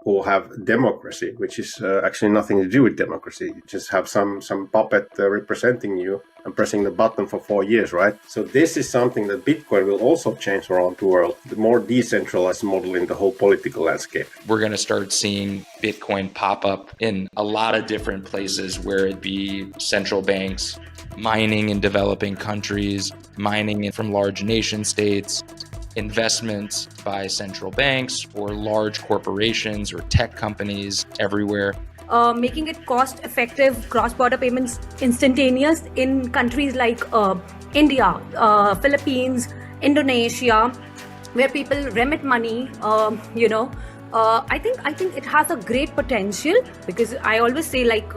who have democracy, which is actually nothing to do with democracy. You just have some puppet representing you and pressing the button for 4 years, right? So this is something that Bitcoin will also change around the world, the more decentralized model in the whole political landscape. We're going to start seeing Bitcoin pop up in a lot of different places, where it be central banks, mining in developing countries, mining from large nation states, investments by central banks or large corporations or tech companies everywhere. Making it cost-effective cross-border payments instantaneous in countries like India, Philippines, Indonesia, where people remit money. I think it has a great potential, because I always say, like,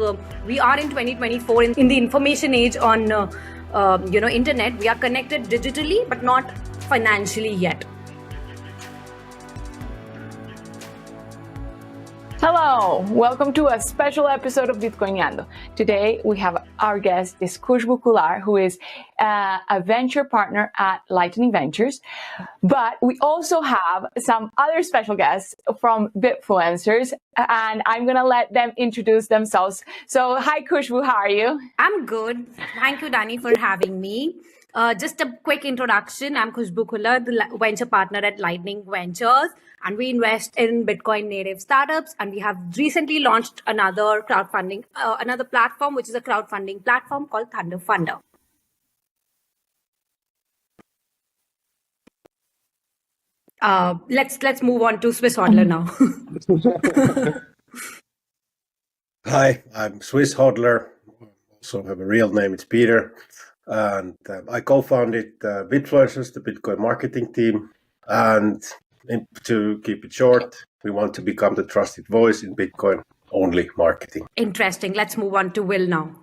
we are in 2024 in the information age on internet. We are connected digitally, but not financially yet. Hello, welcome to a special episode of Bitcoinando. Today we have our guest is Khushboo Khullar, who is a venture partner at Lightning Ventures. But we also have some other special guests from Bitfluencers, and I'm going to let them introduce themselves. So, hi Khushboo, how are you? I'm good. Thank you, Dani, for having me. Just a quick introduction. I'm Khushboo Khullar, the venture partner at Lightning Ventures, and we invest in Bitcoin native startups. And we have recently launched another crowdfunding, another platform, which is a crowdfunding platform called Thunder Funder. Let's move on to Swiss Hodler now. Hi, I'm Swiss Hodler. Also have a real name, it's Peter. And I co-founded Bitfluencers, the Bitcoin marketing team. And to keep it short, we want to become the trusted voice in Bitcoin only marketing. Interesting. Let's move on to Will now.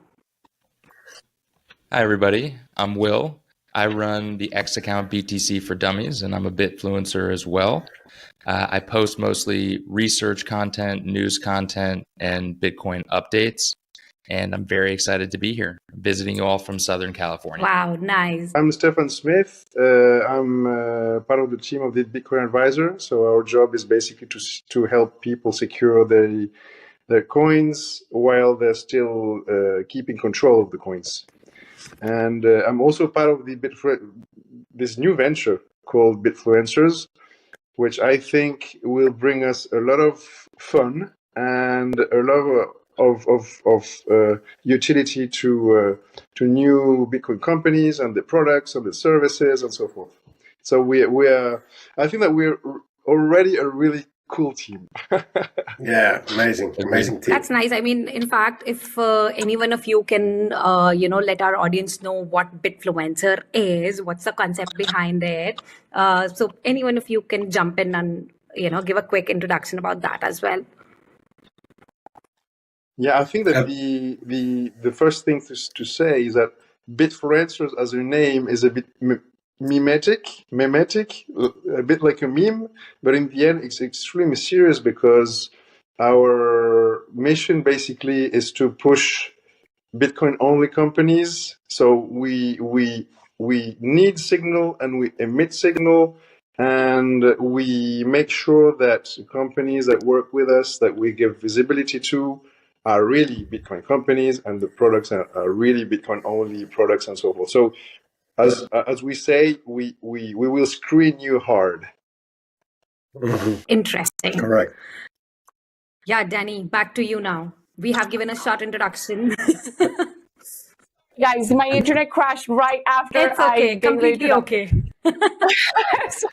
Hi, everybody. I'm Will. I run the X account BTC for Dummies, and I'm a Bitfluencer as well. I post mostly research content, news content, and Bitcoin updates. And I'm very excited to be here, visiting you all from Southern California. Wow, nice. I'm Stefan Smith. I'm part of the team of the Bitcoin Advisor. So our job is basically to help people secure their coins while they're still keeping control of the coins. And I'm also part of this new venture called Bitfluencers, which I think will bring us a lot of fun and a lot of utility to new Bitcoin companies and the products and the services and so forth. So I think that we're already a really cool team. Yeah, amazing team. That's nice. I mean, in fact, if any one of you can, let our audience know what Bitfluencer is, what's the concept behind it. So any one of you can jump in and, give a quick introduction about that as well. Yeah, I think that the first thing to say is that Bitfluencers as a name is a bit mimetic, a bit like a meme, but in the end it's extremely serious, because our mission basically is to push Bitcoin only companies. So we need signal and we emit signal, and we make sure that companies that work with us, that we give visibility to, are really Bitcoin companies, and the products are really Bitcoin only products and so forth. So as we say, we will screen you hard. Mm-hmm. Interesting. Correct. Yeah, Dani, back to you now. We have given a short introduction. Guys, my internet crashed right after. It's okay, completely okay. So,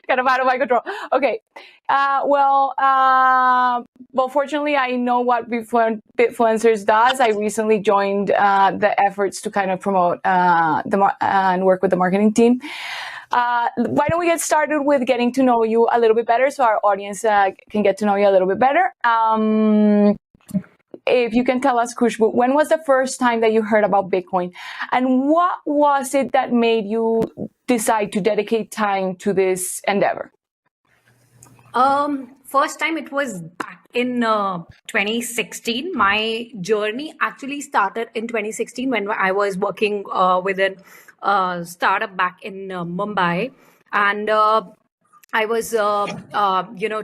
kind of out of my control. Okay. Fortunately, I know what Bitfluencers does. I recently joined the efforts to kind of promote and work with the marketing team. Why don't we get started with getting to know you a little bit better, so our audience can get to know you a little bit better. If you can tell us, Khushboo, when was the first time that you heard about Bitcoin, and what was it that made you decide to dedicate time to this endeavor? First time it was back in 2016. My journey actually started in 2016 when I was working with a startup back in Mumbai, and I was,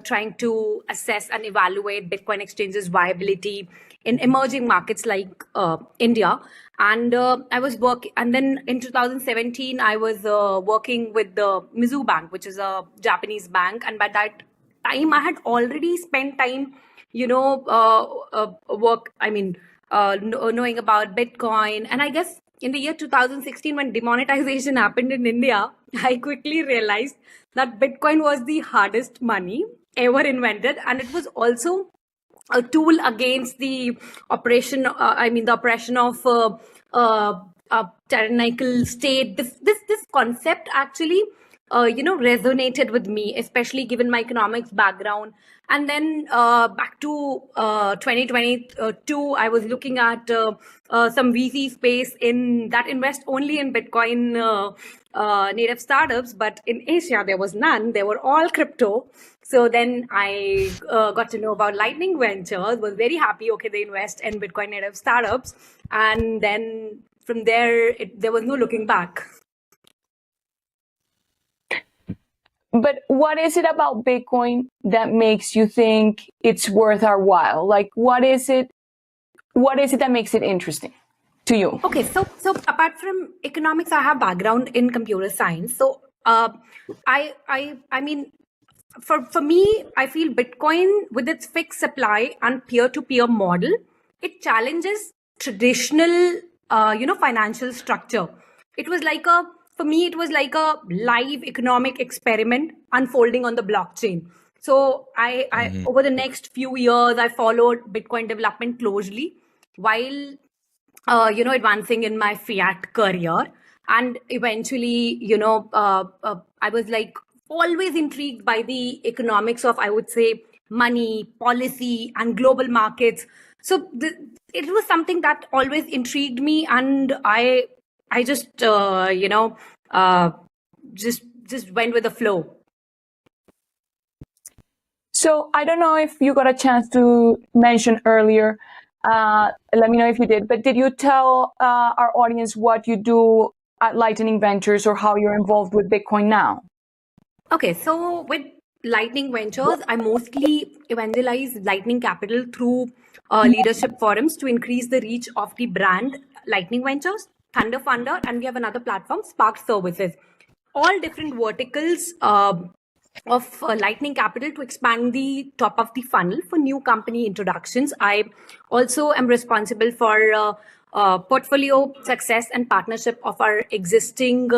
trying to assess and evaluate Bitcoin exchanges' viability in emerging markets like India. And I was working, and then in 2017, I was working with the Mizu Bank, which is a Japanese bank. And by that time, I had already spent time, knowing about Bitcoin. And I guess in the year 2016, when demonetization happened in India, I quickly realized that Bitcoin was the hardest money ever invented, and it was also a tool against the the oppression of a tyrannical state. This concept actually, resonated with me, especially given my economics background. And then back to 2022, I was looking at some VC space in that invest only in Bitcoin native startups, but in Asia there was none. They were all crypto. So then I got to know about Lightning Ventures. Was very happy. Okay, they invest in Bitcoin native startups, and then from there there was no looking back. But what is it about Bitcoin that makes you think it's worth our while? Like, what is it that makes it interesting to you? Okay, so apart from economics, I have background in computer science. So for me, I feel Bitcoin, with its fixed supply and peer-to-peer model, it challenges traditional financial structure. It was like for me, it was like a live economic experiment unfolding on the blockchain. So I over the next few years, I followed Bitcoin development closely while advancing in my fiat career. And eventually, I was like always intrigued by the economics of, I would say, money, policy, and global markets. So it was something that always intrigued me, and I just just went with the flow. So I don't know if you got a chance to mention earlier. Let me know if you did. But did you tell our audience what you do at Lightning Ventures or how you're involved with Bitcoin now? Okay, so with Lightning Ventures, I mostly evangelize Lightning Capital through leadership forums to increase the reach of the brand Lightning Ventures, Thunder Funder, and we have another platform, Spark Services. All different verticals of Lightning Capital to expand the top of the funnel for new company introductions. I also am responsible for portfolio success and partnership of our existing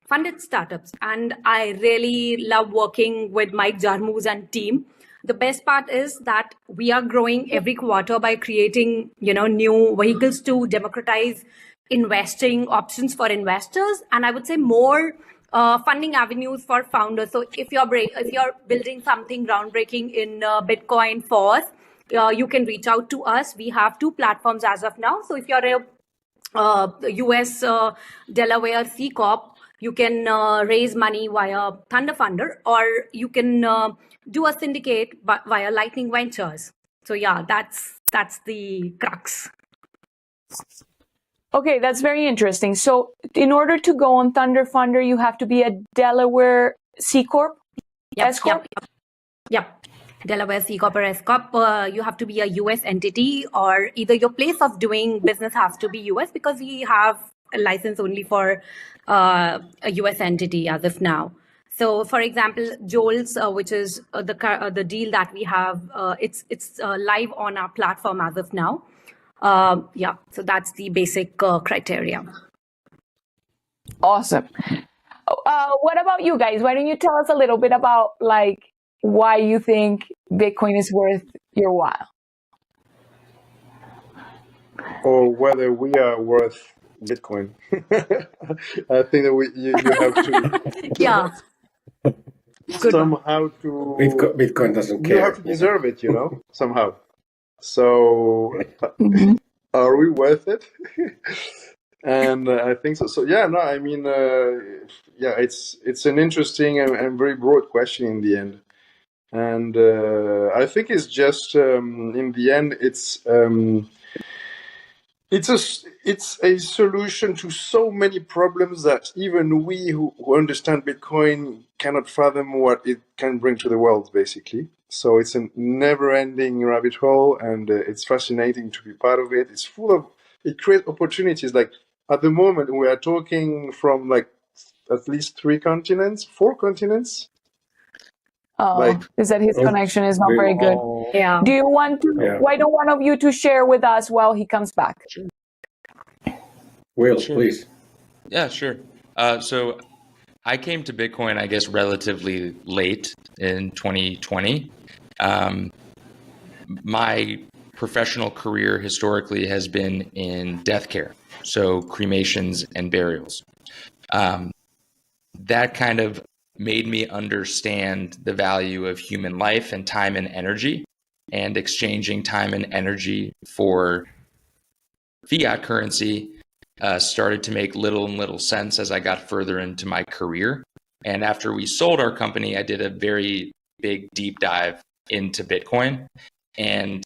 funded startups. And I really love working with Mike Jarmu's and team. The best part is that we are growing every quarter by creating, new vehicles to democratize investing options for investors, and I would say more funding avenues for founders. So if you're building something groundbreaking in Bitcoin Force, you can reach out to us. We have 2 platforms as of now. So if you're a US Delaware C Corp, you can raise money via Thunder Funder, or you can do a syndicate via Lightning Ventures. So yeah, that's the crux. Okay, that's very interesting. So in order to go on Thunder Funder, you have to be a Delaware C Corp? S Corp? Yep. Delaware C Corp or S Corp. You have to be a US entity, or either your place of doing business has to be US, because we have a license only for a US entity as of now. So, for example, Joel's, which is the deal that we have, it's live on our platform as of now. So that's the basic criteria. Awesome. What about you guys? Why don't you tell us a little bit about why you think Bitcoin is worth your while? Or whether we are worth Bitcoin. I think that you have to yeah somehow to Bitcoin doesn't care. You have to deserve it, somehow. So are we worth it? And I think so. So yeah, no, I mean, it's an interesting and very broad question in the end. And I think it's just in the end, it's a solution to so many problems that even we who understand Bitcoin cannot fathom what it can bring to the world, basically. So it's a never-ending rabbit hole, and it's fascinating to be part of it. It's full of, it creates opportunities. Like at the moment, we are talking from like at least 4 continents. Oh, Like, is that his connection is not very good? Yeah. Do you want to? Yeah. Why don't one of you to share with us while he comes back? Will, Sure. please. Yeah, sure. So I came to Bitcoin, I guess, relatively late in 2020. My professional career historically has been in death care, so cremations and burials. That kind of made me understand the value of human life and time and energy, and exchanging time and energy for fiat currency started to make little and little sense as I got further into my career. And after we sold our company, I did a very big deep dive into Bitcoin and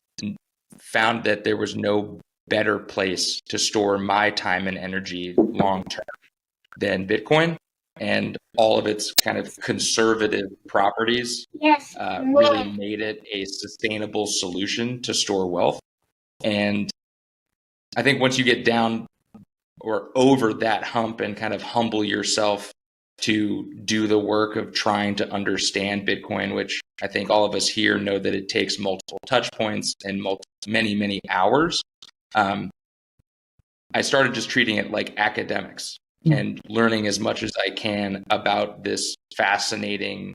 found that there was no better place to store my time and energy long term than Bitcoin. And all of its kind of conservative properties really made it a sustainable solution to store wealth. And I think once you get down or over that hump and kind of humble yourself to do the work of trying to understand Bitcoin, which I think all of us here know that it takes multiple touch points and many, many hours. I started just treating it like academics and learning as much as I can about this fascinating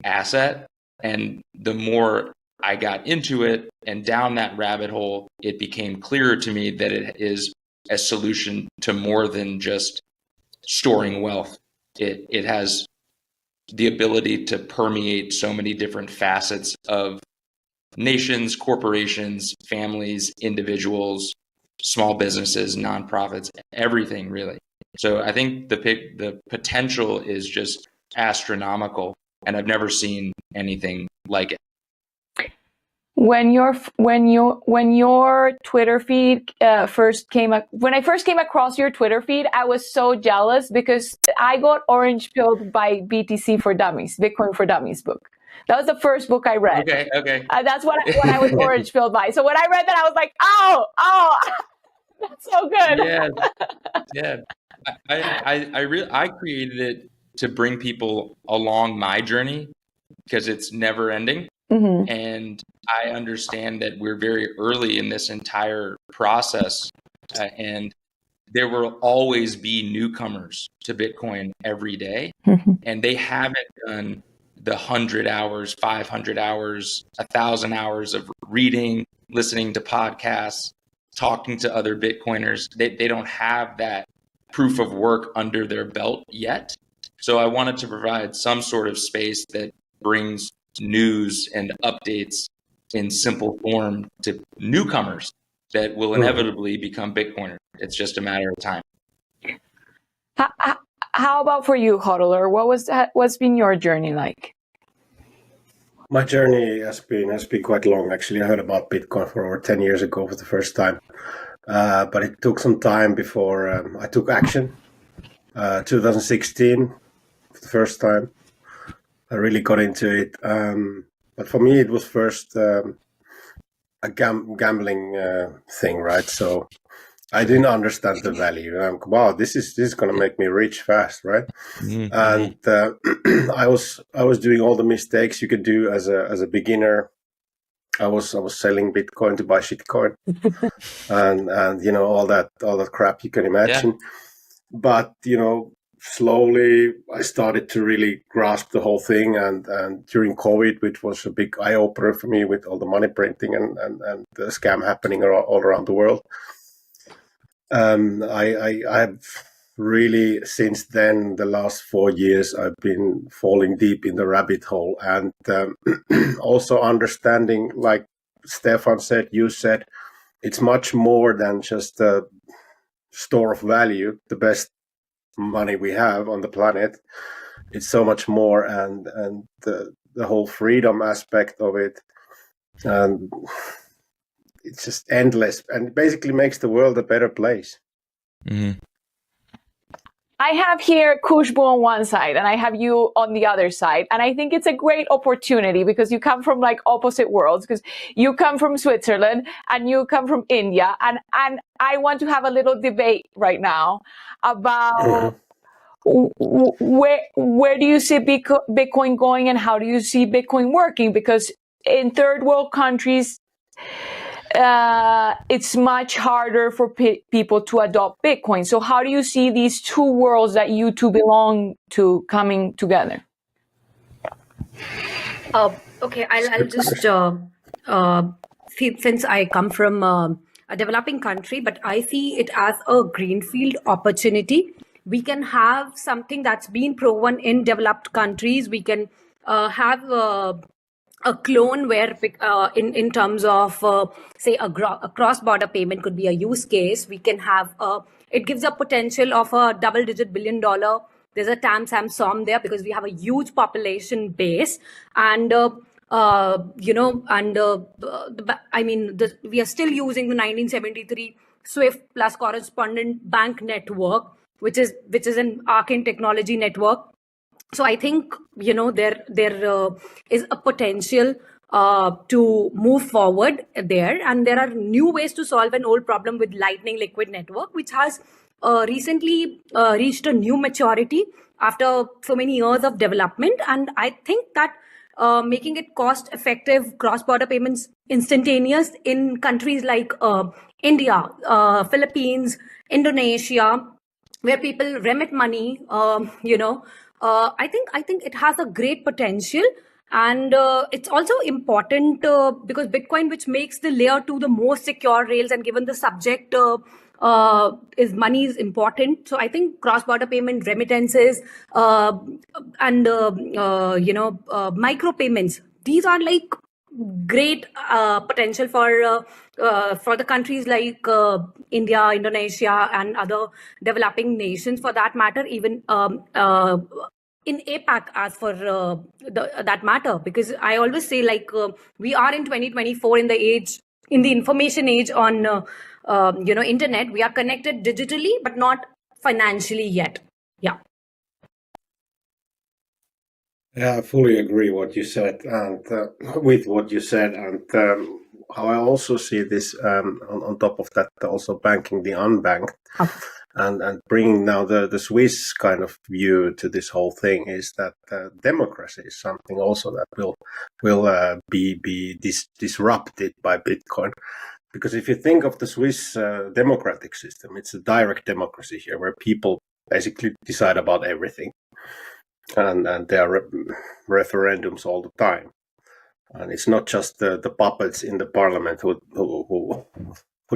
asset. And the more I got into it and down that rabbit hole, it became clearer to me that it is a solution to more than just storing wealth. It has the ability to permeate so many different facets of nations, corporations, families, individuals, small businesses, nonprofits, everything really. So I think the potential is just astronomical, and I've never seen anything like it. When your Twitter feed when I first came across your Twitter feed, I was so jealous because I got orange pilled by BTC for Dummies, Bitcoin for Dummies book. That was the first book I read. Okay. That's what I was orange pilled by. So when I read that, I was like, oh, that's so good. Yeah. I created it to bring people along my journey because it's never ending. Mm-hmm. And I understand that we're very early in this entire process, and there will always be newcomers to Bitcoin every day, and they haven't done the 100 hours, 500 hours, 1,000 hours of reading, listening to podcasts, talking to other Bitcoiners. They don't have that proof of work under their belt yet. So I wanted to provide some sort of space that brings news and updates in simple form to newcomers that will inevitably become Bitcoiners. It's just a matter of time. How about for you, Hodler? What's been your journey like? My journey has been quite long. Actually, I heard about Bitcoin for over 10 years ago for the first time, but it took some time before I took action. 2016, for the first time, I really got into it. But for me, it was first a gambling thing, right? So I didn't understand the value. I'm wow, this is going to make me rich fast, right? Mm-hmm. And I was doing all the mistakes you could do as a beginner. I was selling Bitcoin to buy shitcoin, and you know all that crap you can imagine. Yeah. But you know, slowly I started to really grasp the whole thing, and during COVID, which was a big eye opener for me with all the money printing and the scam happening all around the world. I've really, since then, the last 4 years, I've been falling deep in the rabbit hole, and also understanding, like Stefan said, you said, it's much more than just a store of value, the best money we have on the planet. It's so much more, and the whole freedom aspect of it, and it's just endless, and it basically makes the world a better place. Mm-hmm. I have here Khushboo on one side and I have you on the other side. And I think it's a great opportunity because you come from like opposite worlds, because you come from Switzerland and you come from India. And I want to have a little debate right now about where do you see Bitcoin going and how do you see Bitcoin working? Because in third world countries, it's much harder for people to adopt Bitcoin. So how do you see these two worlds that you two belong to coming together? Okay, I'll just, since I come from a developing country, but I see it as a greenfield opportunity. We can have something that's been proven in developed countries. We can have a clone where in terms of say a cross-border payment could be a use case. We can have it gives a potential of a double-digit $1 billion. There's a TAM SOM there because we have a huge population base, and we are still using the 1973 SWIFT plus correspondent bank network, which is an arcane technology network. So I think there is a potential to move forward there, and there are new ways to solve an old problem with Lightning Liquid Network, which has recently reached a new maturity after so many years of development. And I think that making it cost-effective cross-border payments instantaneous in countries like India, Philippines, Indonesia, where people remit money, I think it has a great potential, and it's also important because Bitcoin, which makes the layer 2 the most secure rails, and given the subject is money is important. So I think cross-border payment, remittances, and micro payments, these are like great potential for the countries like India, Indonesia, and other developing nations, for that matter, even in APAC, as for that matter. Because I always say, like, we are in 2024 in the information age on internet. We are connected digitally, but not financially yet. Yeah. Yeah, I fully agree what you said, and with what you said, and how I also see this on top of that, also banking the unbanked, and bringing now the Swiss kind of view to this whole thing is that democracy is something also that will be disrupted by Bitcoin. Because if you think of the Swiss democratic system, it's a direct democracy here, where people basically decide about everything. And there are referendums all the time, and it's not just the puppets in the parliament who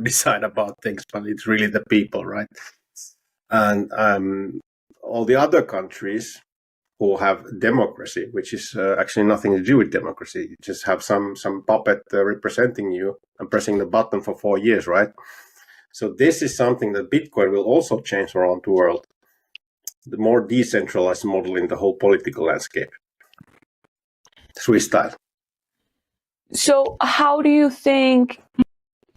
decide about things, but it's really the people, right? And all the other countries who have democracy, which is actually nothing to do with democracy, you just have some puppet representing you and pressing the button for 4 years, right? So this is something that Bitcoin will also change around the world. The more decentralized model in the whole political landscape, Swiss style. So how do you think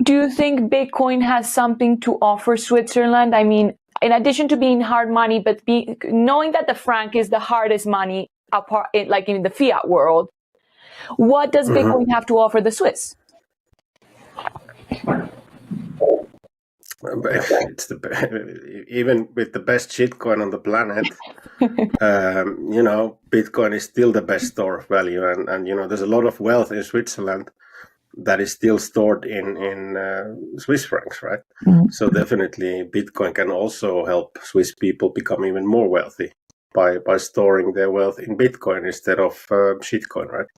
Bitcoin has something to offer Switzerland? I mean, in addition to being hard money, but knowing that the franc is the hardest money apart, like in the fiat world, what does Bitcoin have to offer the Swiss? It's even with the best shitcoin on the planet, Bitcoin is still the best store of value, and there's a lot of wealth in Switzerland that is still stored in Swiss francs, right? So definitely Bitcoin can also help Swiss people become even more wealthy by storing their wealth in Bitcoin instead of shitcoin, right?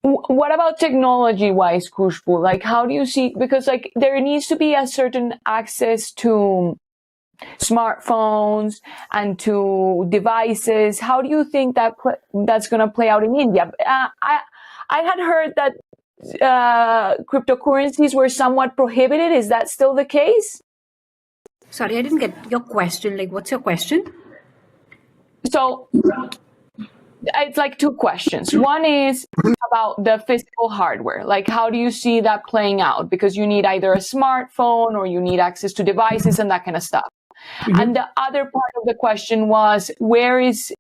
What about technology-wise, Khushboo? Like, how do you see? Because like there needs to be a certain access to smartphones and to devices. How do you think that's going to play out in India? I had heard that cryptocurrencies were somewhat prohibited. Is that still the case? Sorry, I didn't get your question. Like, what's your question? So it's like two questions. One is about the physical hardware. Like, how do you see that playing out? Because you need either a smartphone or you need access to devices and that kind of stuff. And the other part of the question was, where is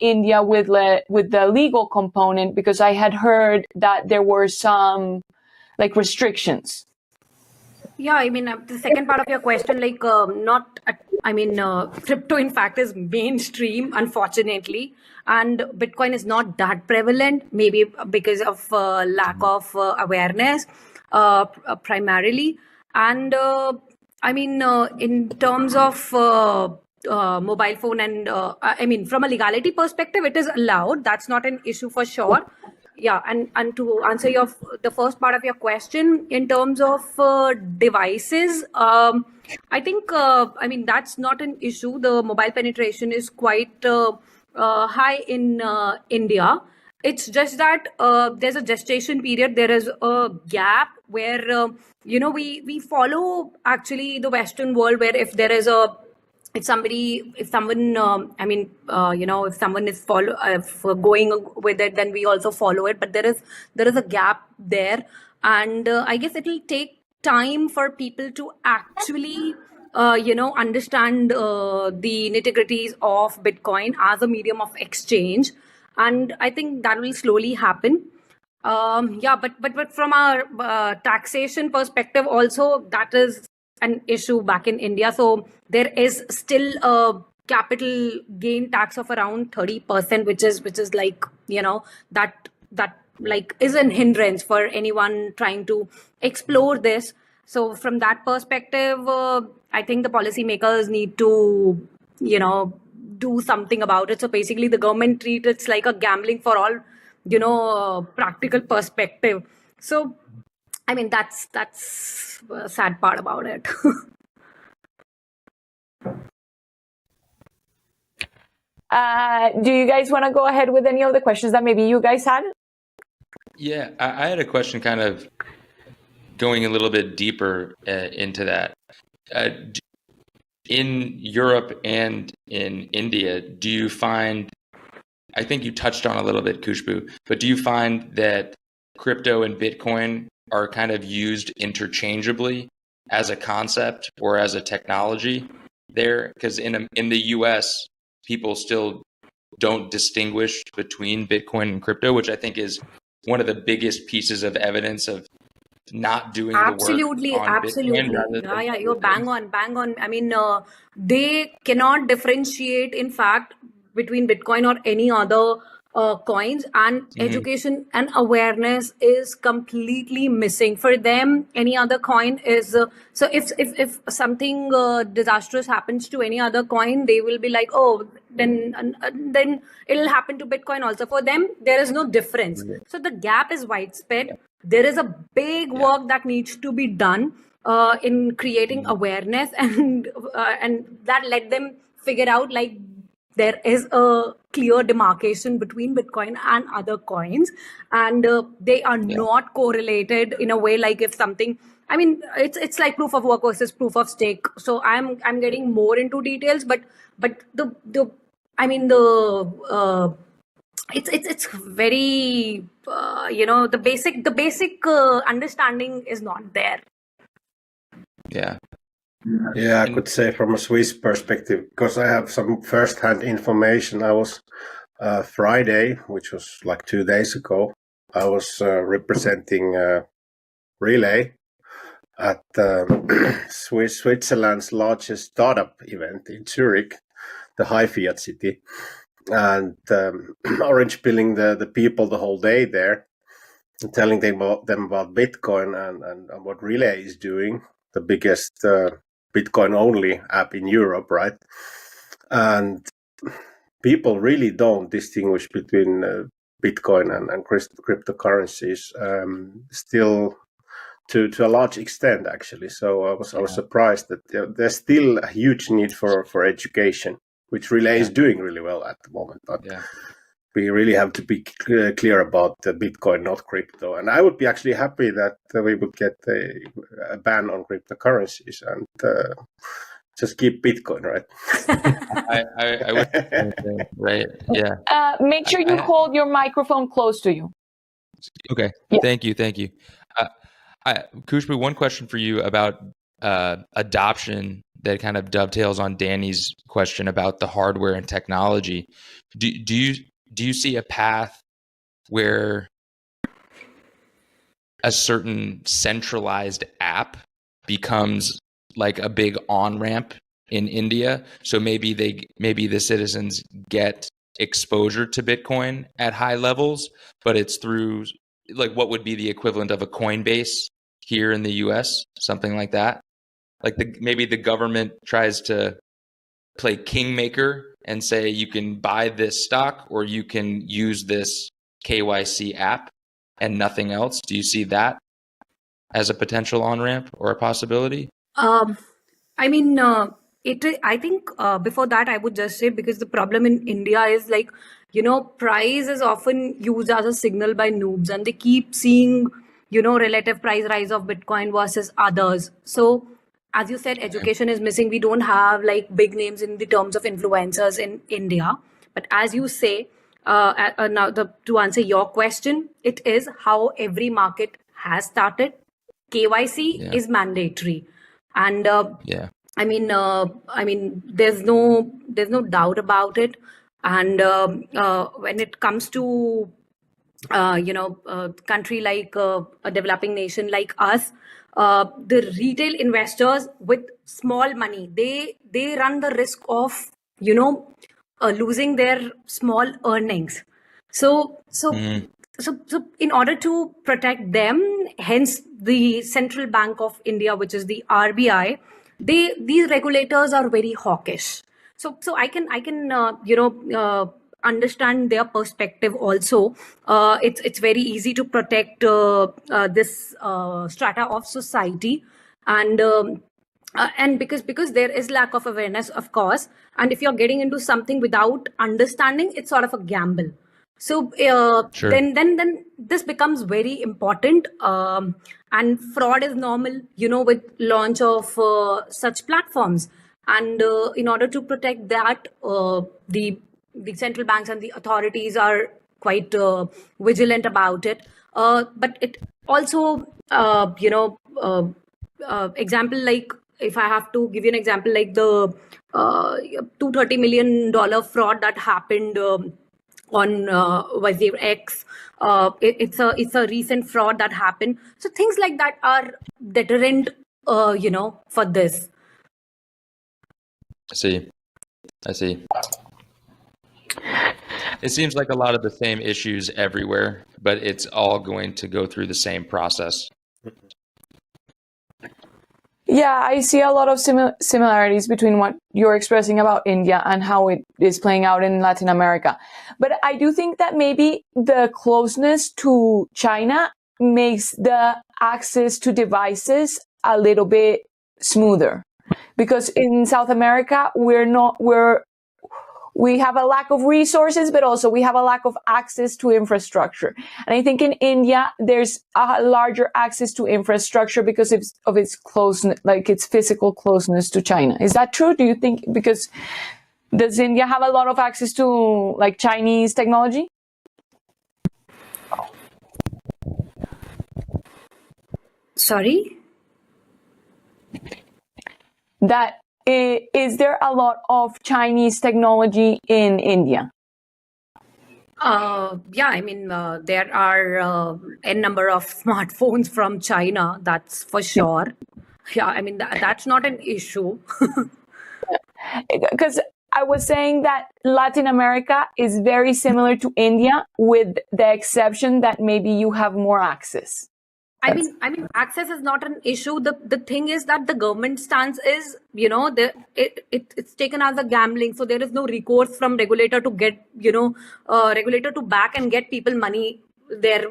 India with the legal component? Because I had heard that there were some like restrictions. Yeah, I mean, the second part of your question, like, crypto in fact is mainstream, unfortunately, and Bitcoin is not that prevalent, maybe because of lack of awareness, primarily. And in terms of mobile phone and from a legality perspective, it is allowed. That's not an issue for sure. Yeah, and to answer the first part of your question, in terms of devices, I think that's not an issue. The mobile penetration is quite high in India. It's just that there's a gestation period. There is a gap where we follow actually the Western world, where if there is if someone if someone is going with it, then we also follow it. But there is a gap there, and I guess it will take time for people to actually understand the nitty-gritties of Bitcoin as a medium of exchange, and I think that will slowly happen. But from our taxation perspective also, that is an issue back in India. So there is still a capital gain tax of around 30%, which is like, that like is an hindrance for anyone trying to explore this. So from that perspective, I think the policymakers need to, do something about it. So basically the government treats it like a gambling for all, practical perspective. So I mean, that's a sad part about it. Do you guys want to go ahead with any of the questions that maybe you guys had? Yeah, I had a question kind of going a little bit deeper into that. In Europe and in India, do you find, I think you touched on a little bit, Khushboo, but do you find that crypto and Bitcoin are kind of used interchangeably as a concept or as a technology there? Because in the US, people still don't distinguish between Bitcoin and crypto, which I think is one of the biggest pieces of evidence of not doing the work on Absolutely. Bitcoin. Yeah, you're bang on. I mean, they cannot differentiate, in fact, between Bitcoin or any other coins, and education and awareness is completely missing for them. Any other coin is so if something disastrous happens to any other coin, they will be like, oh, then it'll happen to Bitcoin also. For them, there is no difference. So the gap is widespread. There is a big work that needs to be done in creating awareness, and that let them figure out, like, there is a clear demarcation between Bitcoin and other coins, and they are not correlated in a way. Like if something, I mean, it's like proof of work versus proof of stake. So I'm getting more into details, but it's very the basic understanding is not there. Yeah. Yeah, I could say from a Swiss perspective, because I have some first-hand information. I was Friday, which was like 2 days ago, I was representing Relay at Switzerland's largest startup event in Zurich, the high fiat city, and orange pilling the people the whole day there, and telling them about Bitcoin and what Relay is doing, the biggest Bitcoin only app in Europe, right? And people really don't distinguish between Bitcoin and cryptocurrencies, still to a large extent, actually. So I was surprised that there's still a huge need for education, which Relay is doing really well at the moment. But we really have to be clear about the Bitcoin, not crypto. And I would be actually happy that we would get a ban on cryptocurrencies and just keep Bitcoin, right? I would, right? Yeah. Make sure you hold your microphone close to you. Okay. Yeah. Thank you. Khushboo, one question for you about adoption that kind of dovetails on Dani's question about the hardware and technology. Do you see a path where a certain centralized app becomes like a big on-ramp in India? So maybe the citizens get exposure to Bitcoin at high levels, but it's through like what would be the equivalent of a Coinbase here in the US, something like that. Like maybe the government tries to play kingmaker and say you can buy this stock or you can use this KYC app and nothing else. Do you see that as a potential on-ramp or a possibility? I mean, I think before that, I would just say, because the problem in India is like, price is often used as a signal by noobs, and they keep seeing, relative price rise of Bitcoin versus others. So, as you said, education is missing. We don't have like big names in the terms of influencers in India. But as you say, to answer your question, it is how every market has started. KYC is mandatory, and I mean, there's no doubt about it. And when it comes to country like a developing nation like us, the retail investors with small money, they run the risk of losing their small earnings. So in order to protect them, hence the Central Bank of India, which is the RBI, these regulators are very hawkish. So I can understand their perspective also. It's very easy to protect this strata of society, and because there is lack of awareness, of course, and if you're getting into something without understanding, it's sort of a gamble. So Sure. then this becomes very important, and fraud is normal, with launch of such platforms. And in order to protect that, the central banks and the authorities are quite vigilant about it. But it also, example, like if I have to give you an example, like the $230 million fraud that happened on Wazir X. It's a recent fraud that happened. So things like that are deterrent, for this. I see. It seems like a lot of the same issues everywhere, but it's all going to go through the same process. Yeah, I see a lot of similarities between what you're expressing about India and how it is playing out in Latin America. But I do think that maybe the closeness to China makes the access to devices a little bit smoother. Because in South America, we have a lack of resources, but also we have a lack of access to infrastructure. And I think in India, there's a larger access to infrastructure because of its closeness, like its physical closeness to China. Is that true? Do you think, because does India have a lot of access to like Chinese technology? Sorry? Is there a lot of Chinese technology in India? Yeah, I mean, there are a number of smartphones from China, that's for sure. Yeah, I mean, that's not an issue. Because I was saying that Latin America is very similar to India, with the exception that maybe you have more access. I mean, access is not an issue. The thing is that the government stance is, it's taken as a gambling. So there is no recourse from regulator to get, regulator to back and get people money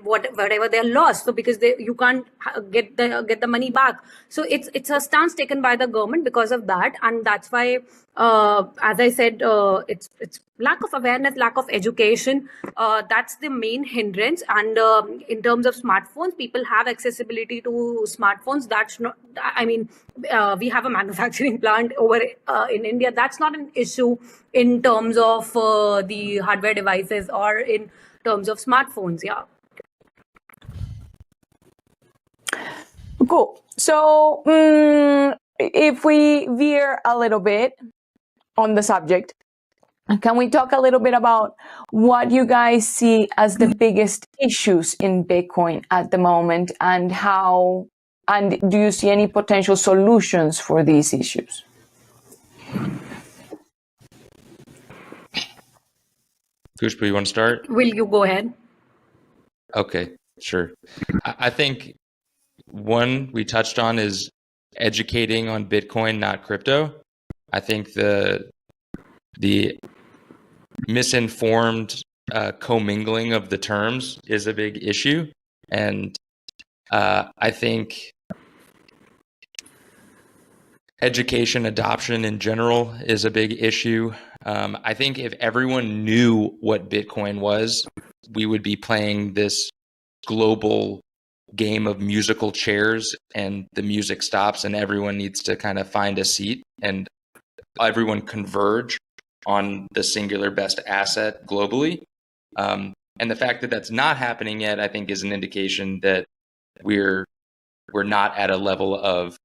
whatever they're lost. So because you can't get the money back. So it's a stance taken by the government because of that, and that's why, as I said, it's lack of awareness, lack of education. That's the main hindrance. And in terms of smartphones, people have accessibility to smartphones. That's not. I mean, we have a manufacturing plant over in India. That's not an issue in terms of the hardware devices or in terms of smartphones. Yeah. Cool. So if we veer a little bit on the subject, can we talk a little bit about what you guys see as the biggest issues in Bitcoin at the moment, and do you see any potential solutions for these issues? Khushboo, you want to start? Will you go ahead? Okay, sure. I think one we touched on is educating on Bitcoin, not crypto. I think the misinformed commingling of the terms is a big issue, and I think education adoption in general is a big issue. I think if everyone knew what Bitcoin was, we would be playing this global game of musical chairs, and the music stops and everyone needs to kind of find a seat and everyone converge on the singular best asset globally. And the fact that that's not happening yet, I think, is an indication that we're not at a level of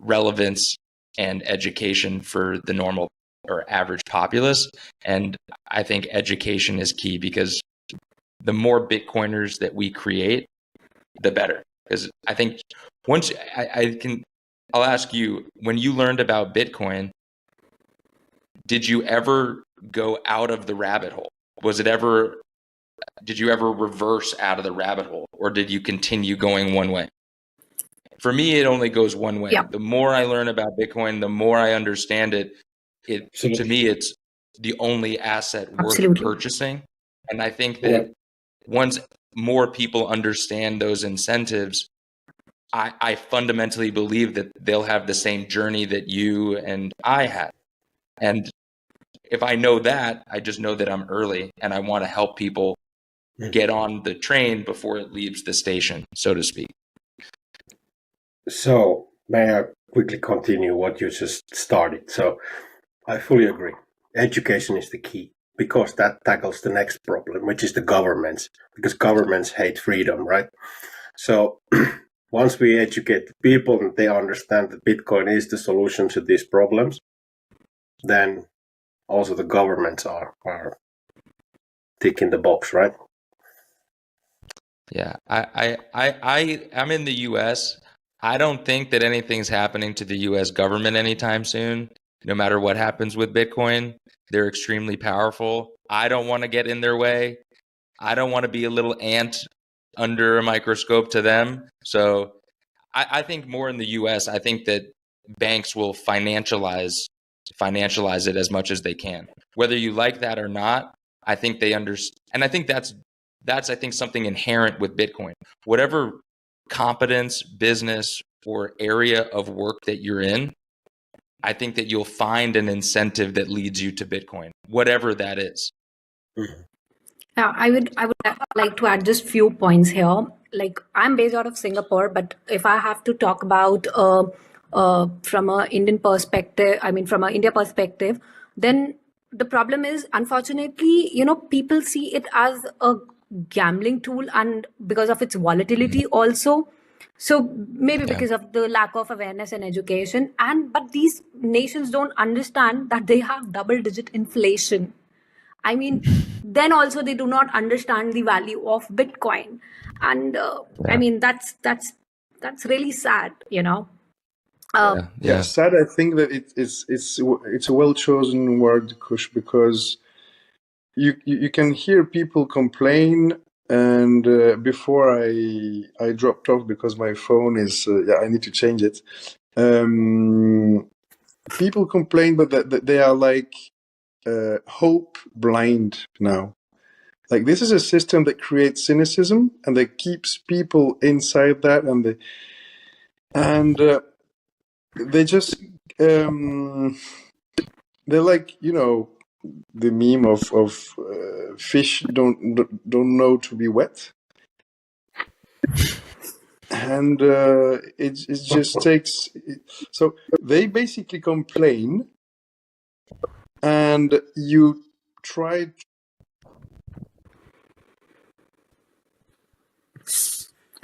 relevance and education for the normal or average populace. And I think education is key, because the more Bitcoiners that we create, the better. Because I think once I'll ask you, when you learned about Bitcoin, did you ever go out of the rabbit hole? Did you ever reverse out of the rabbit hole, or did you continue going one way? For me, it only goes one way. Yeah. The more I learn about Bitcoin, the more I understand it. To me, it's the only asset worth Absolutely. purchasing. And I think that once more people understand those incentives, I fundamentally believe that they'll have the same journey that you and I had. And if I know that, I just know that I'm early, and I want to help people get on the train before it leaves the station, so to speak. So, may I quickly continue what you just started? So, I fully agree. Education is the key, because that tackles the next problem, which is the governments, because governments hate freedom, right? So, once we educate the people and they understand that Bitcoin is the solution to these problems, then also the governments are ticking the box, right? Yeah, I'm in the US. I don't think that anything's happening to the US government anytime soon, no matter what happens with Bitcoin. They're extremely powerful. I don't want to get in their way. I don't want to be a little ant under a microscope to them. So I think more in the US, I think that banks will financialize it as much as they can. Whether you like that or not, I think they understand. And I think that's I think something inherent with Bitcoin. Whatever competence, business, or area of work that you're in, I think that you'll find an incentive that leads you to Bitcoin, whatever that is. Now, I would like to add just few points here. Like, I'm based out of Singapore, but if I have to talk about from a Indian perspective, from an India perspective, then the problem is, unfortunately, people see it as a gambling tool, and because of its volatility also. So maybe because of the lack of awareness and education, but these nations don't understand that they have double-digit inflation. Then also they do not understand the value of Bitcoin, and that's really sad. Sad. I think that it's a well chosen word, Kush, because you can hear people complain. And before I dropped off because my phone is I need to change it. People complain, but that they are like hope blind now. Like, this is a system that creates cynicism and that keeps people inside that, and they just they're like, the meme of fish don't know to be wet, and it just takes. So they basically complain, and you try.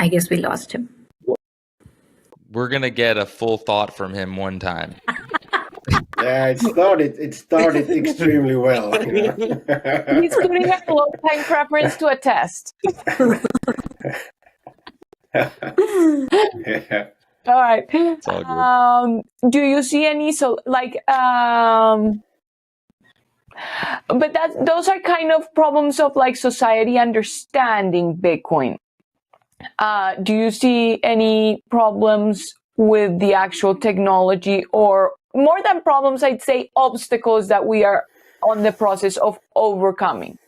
I guess we lost him. we're gonna get a full thought from him one time. Yeah, it started extremely well. You know? He's putting a low time preference to a test. Yeah. All right. It's all good. Do you see any but those are kind of problems of like society understanding Bitcoin. Do you see any problems with the actual technology, or more than problems, I'd say obstacles that we are on the process of overcoming?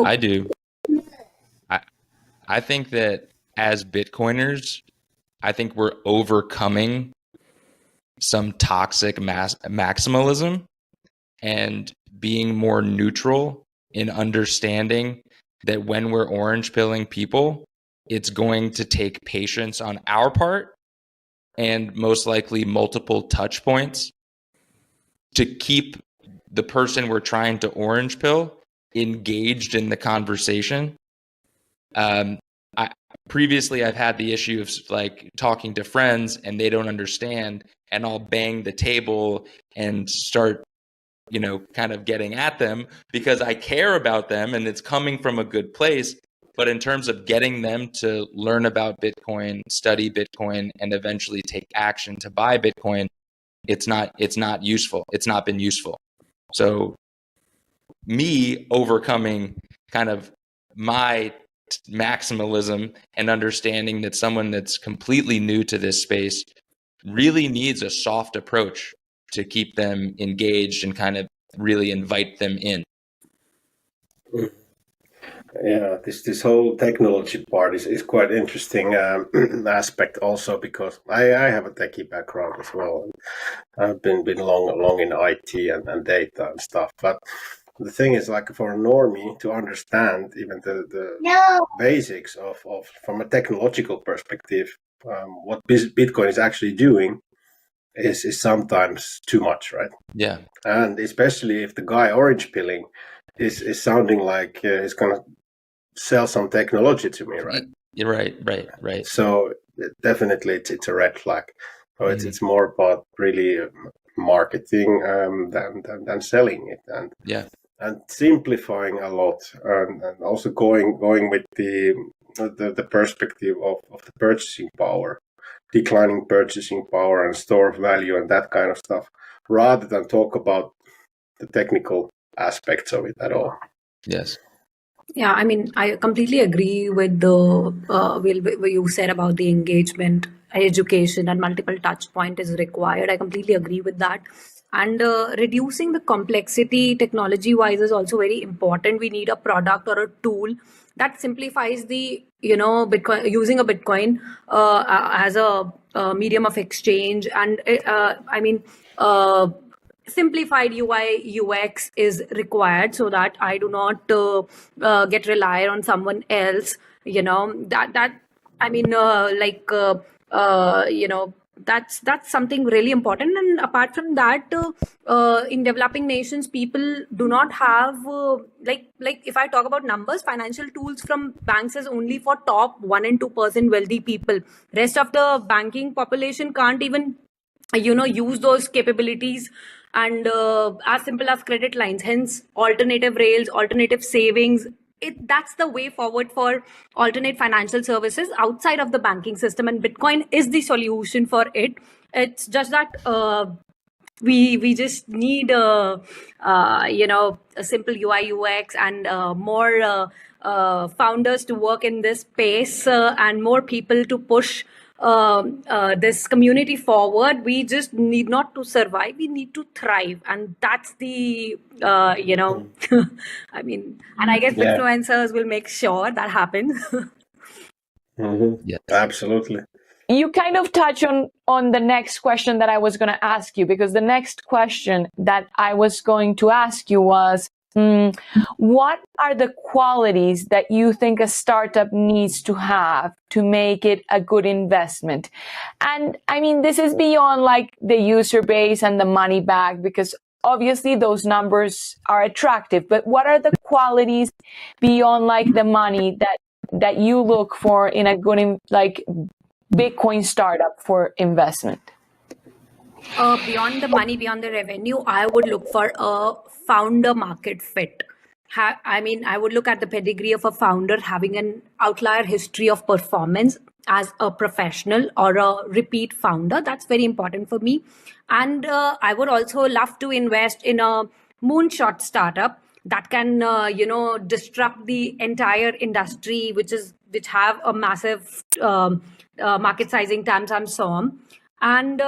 I do. I think that as Bitcoiners, I think we're overcoming some toxic maximalism and being more neutral in understanding that when we're orange pilling people, it's going to take patience on our part and most likely multiple touch points to keep the person we're trying to orange pill engaged in the conversation. Previously, I've had the issue of like talking to friends and they don't understand, and I'll bang the table and start, kind of getting at them because I care about them and it's coming from a good place. But in terms of getting them to learn about Bitcoin, study Bitcoin, and eventually take action to buy Bitcoin, it's not useful. It's not been useful. So me overcoming kind of my maximalism and understanding that someone that's completely new to this space really needs a soft approach to keep them engaged and kind of really invite them in. Yeah, this whole technology part is quite interesting aspect also, because I have a techie background as well. I've been long in IT and data and stuff, but the thing is, like, for a normie to understand even the basics of from a technological perspective, what Bitcoin is actually doing is sometimes too much, right? Yeah. And especially if the guy orange pilling is sounding like he's gonna sell some technology to me, right? You're right. So definitely it's a red flag. So it's more about really marketing than selling it, and simplifying a lot, and also going with the perspective of the purchasing power, declining purchasing power and store of value and that kind of stuff, rather than talk about the technical aspects of it at all. Yes. Yeah, I mean, I completely agree with what you said about the engagement, education, and multiple touch point is required. I completely agree with that. And reducing the complexity technology-wise is also very important. We need a product or a tool that simplifies the, Bitcoin, using a Bitcoin as a medium of exchange. And simplified UI UX is required so that I do not get relied on someone else. That's something really important. And apart from that, in developing nations, people do not have like if I talk about numbers, financial tools from banks is only for top 1 and 2% wealthy people. Rest of the banking population can't even use those capabilities, and as simple as credit lines. Hence alternative rails, alternative savings, that's the way forward for alternate financial services outside of the banking system, and Bitcoin is the solution for it. It's just that we just need a simple UI UX and more founders to work in this space, and more people to push this community forward. We just need not to survive, we need to thrive, and that's the I mean, and I guess Bitfluencers will make sure that happens. Yes. Absolutely. You kind of touch on the next question that I was going to ask you, because the next question that I was going to ask you was, what are the qualities that you think a startup needs to have to make it a good investment? And I mean, this is beyond like the user base and the money back, because obviously those numbers are attractive, but what are the qualities beyond like the money that that you look for in a good Bitcoin startup for investment? Beyond the money, beyond the revenue, I would look for a founder market fit. I would look at the pedigree of a founder having an outlier history of performance as a professional or a repeat founder. That's very important for me. And I would also love to invest in a moonshot startup that can, disrupt the entire industry, which have a massive market sizing TAMs and so on. And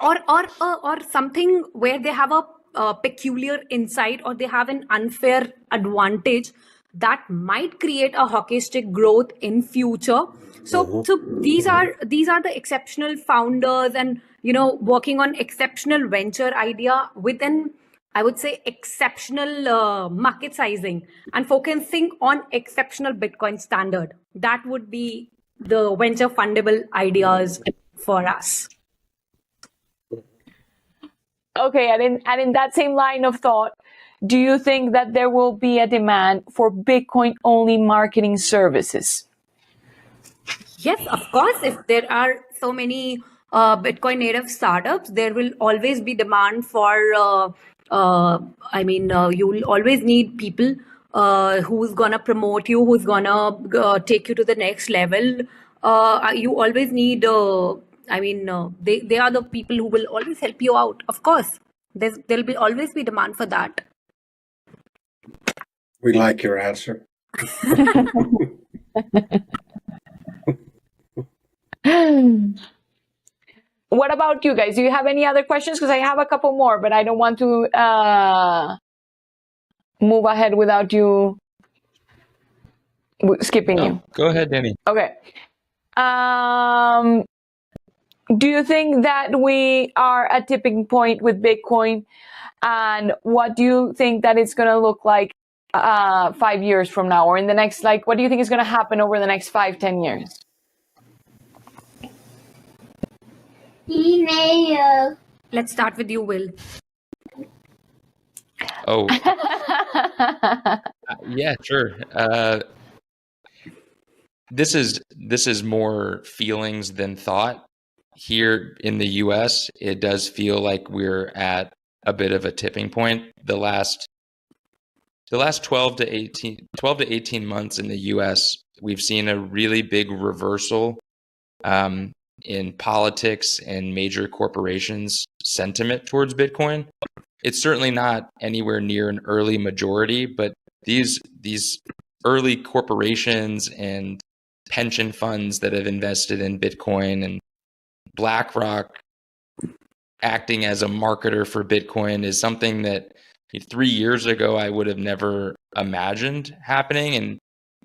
or something where they have a peculiar insight, or they have an unfair advantage that might create a hockey stick growth in future. So these are the exceptional founders, and working on exceptional venture idea within, I would say, exceptional market sizing, and focusing on exceptional Bitcoin standard. That would be the venture fundable ideas for us. Okay, and in that same line of thought, do you think that there will be a demand for Bitcoin-only marketing services? Yes, of course. If there are so many Bitcoin native startups, there will always be demand for. You will always need people who's gonna promote you, who's gonna take you to the next level. You always need. They are the people who will always help you out. Of course, there'll be always be demand for that. We like your answer. What about you guys? Do you have any other questions? Because I have a couple more, but I don't want to move ahead without you skipping you. Go ahead, Dani. Okay. Do you think that we are at tipping point with Bitcoin? And what do you think that it's going to look like 5 years from now, or in the next, what do you think is going to happen over the next 5-10 years? Let's start with you, Will. Oh, yeah, sure. This is more feelings than thought. Here in the US, it does feel like we're at a bit of a tipping point. The last 12 to 18 months in the US, we've seen a really big reversal in politics and major corporations' sentiment towards Bitcoin. It's certainly not anywhere near an early majority, but these early corporations and pension funds that have invested in Bitcoin, and BlackRock acting as a marketer for Bitcoin, is something that 3 years ago I would have never imagined happening.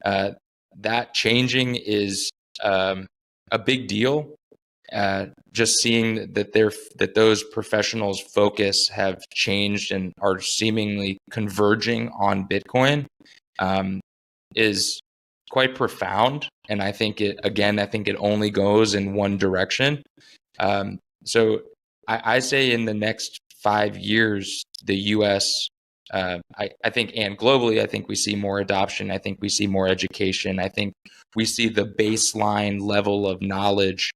And that changing is a big deal. Just seeing that those professionals' focus have changed and are seemingly converging on Bitcoin is quite profound. And I think it only goes in one direction. So I say in the next 5 years, the US, I think, and globally, I think we see more adoption. I think we see more education. I think we see the baseline level of knowledge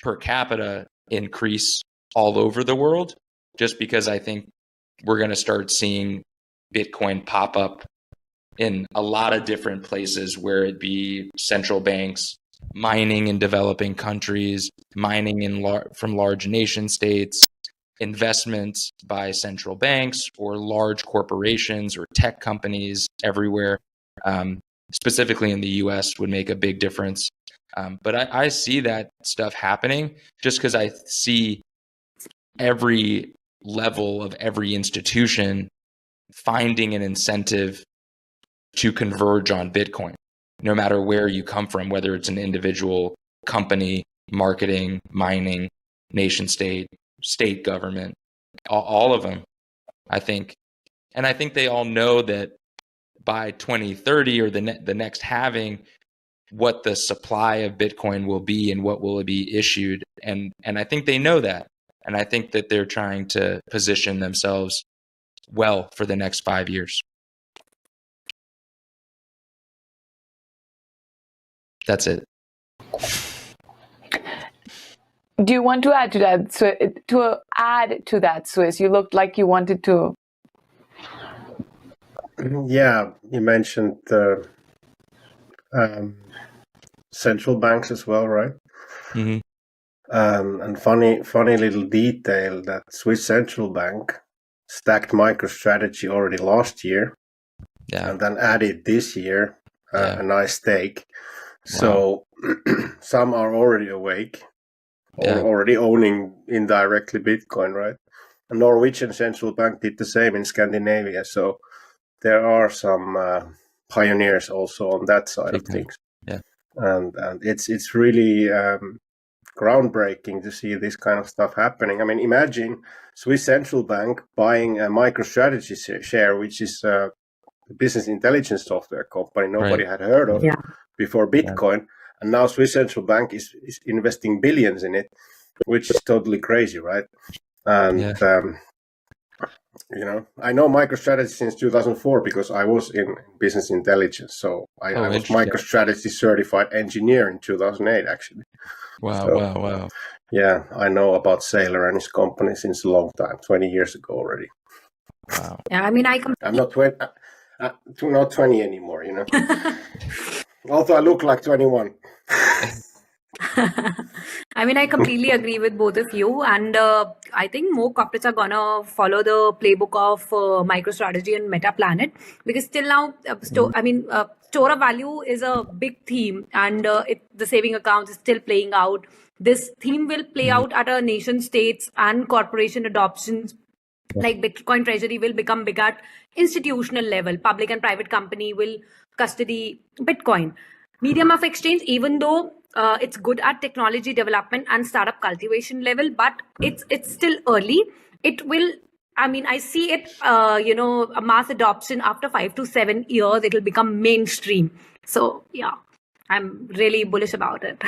per capita increase all over the world, just because I think we're going to start seeing Bitcoin pop up in a lot of different places, where it be central banks mining in developing countries, mining from large nation states, investments by central banks or large corporations or tech companies everywhere, specifically in the US, would make a big difference. But I see that stuff happening just because I see every level of every institution finding an incentive to converge on Bitcoin, no matter where you come from, whether it's an individual, company, marketing, mining, nation state, state government, all of them, I think. And I think they all know that by 2030 or the next halving, what the supply of Bitcoin will be and what will be issued. And I think they know that. And I think that they're trying to position themselves well for the next 5 years. That's it. Do you want to add to that? So to add to that, Swiss, you looked like you wanted to. Yeah, you mentioned central banks as well, right? Mm-hmm. And funny little detail that Swiss Central Bank stacked MicroStrategy already last year, and then added this year a nice stake. So some are already awake, or already owning indirectly Bitcoin, right? And Norwegian Central Bank did the same in Scandinavia. So there are some pioneers also on that side of things. Yeah, and it's really groundbreaking to see this kind of stuff happening. I mean, imagine Swiss Central Bank buying a MicroStrategy share, which is a business intelligence software company nobody had heard of before Bitcoin, and now Swiss Central Bank is investing billions in it, which is totally crazy, right? And you know, I know MicroStrategy since 2004 because I was in business intelligence, so I was MicroStrategy certified engineer in 2008, actually. Wow. Yeah, I know about Saylor and his company since a long time, 20 years ago already. Wow. Yeah, I mean, I'm not 20, not 20 anymore, you know. Although I look like 21. I mean, I completely agree with both of you, and I think more corporates are gonna follow the playbook of MicroStrategy and MetaPlanet, because still now, store of value is a big theme, and the saving accounts is still playing out. This theme will play out at a nation states and corporation adoptions. Like Bitcoin treasury will become big at institutional level. Public and private company will custody Bitcoin. Medium of exchange, even though it's good at technology development and startup cultivation level, but it's still early. It will, I mean, I see it, a mass adoption after 5 to 7 years. It will become mainstream. So yeah, I'm really bullish about it.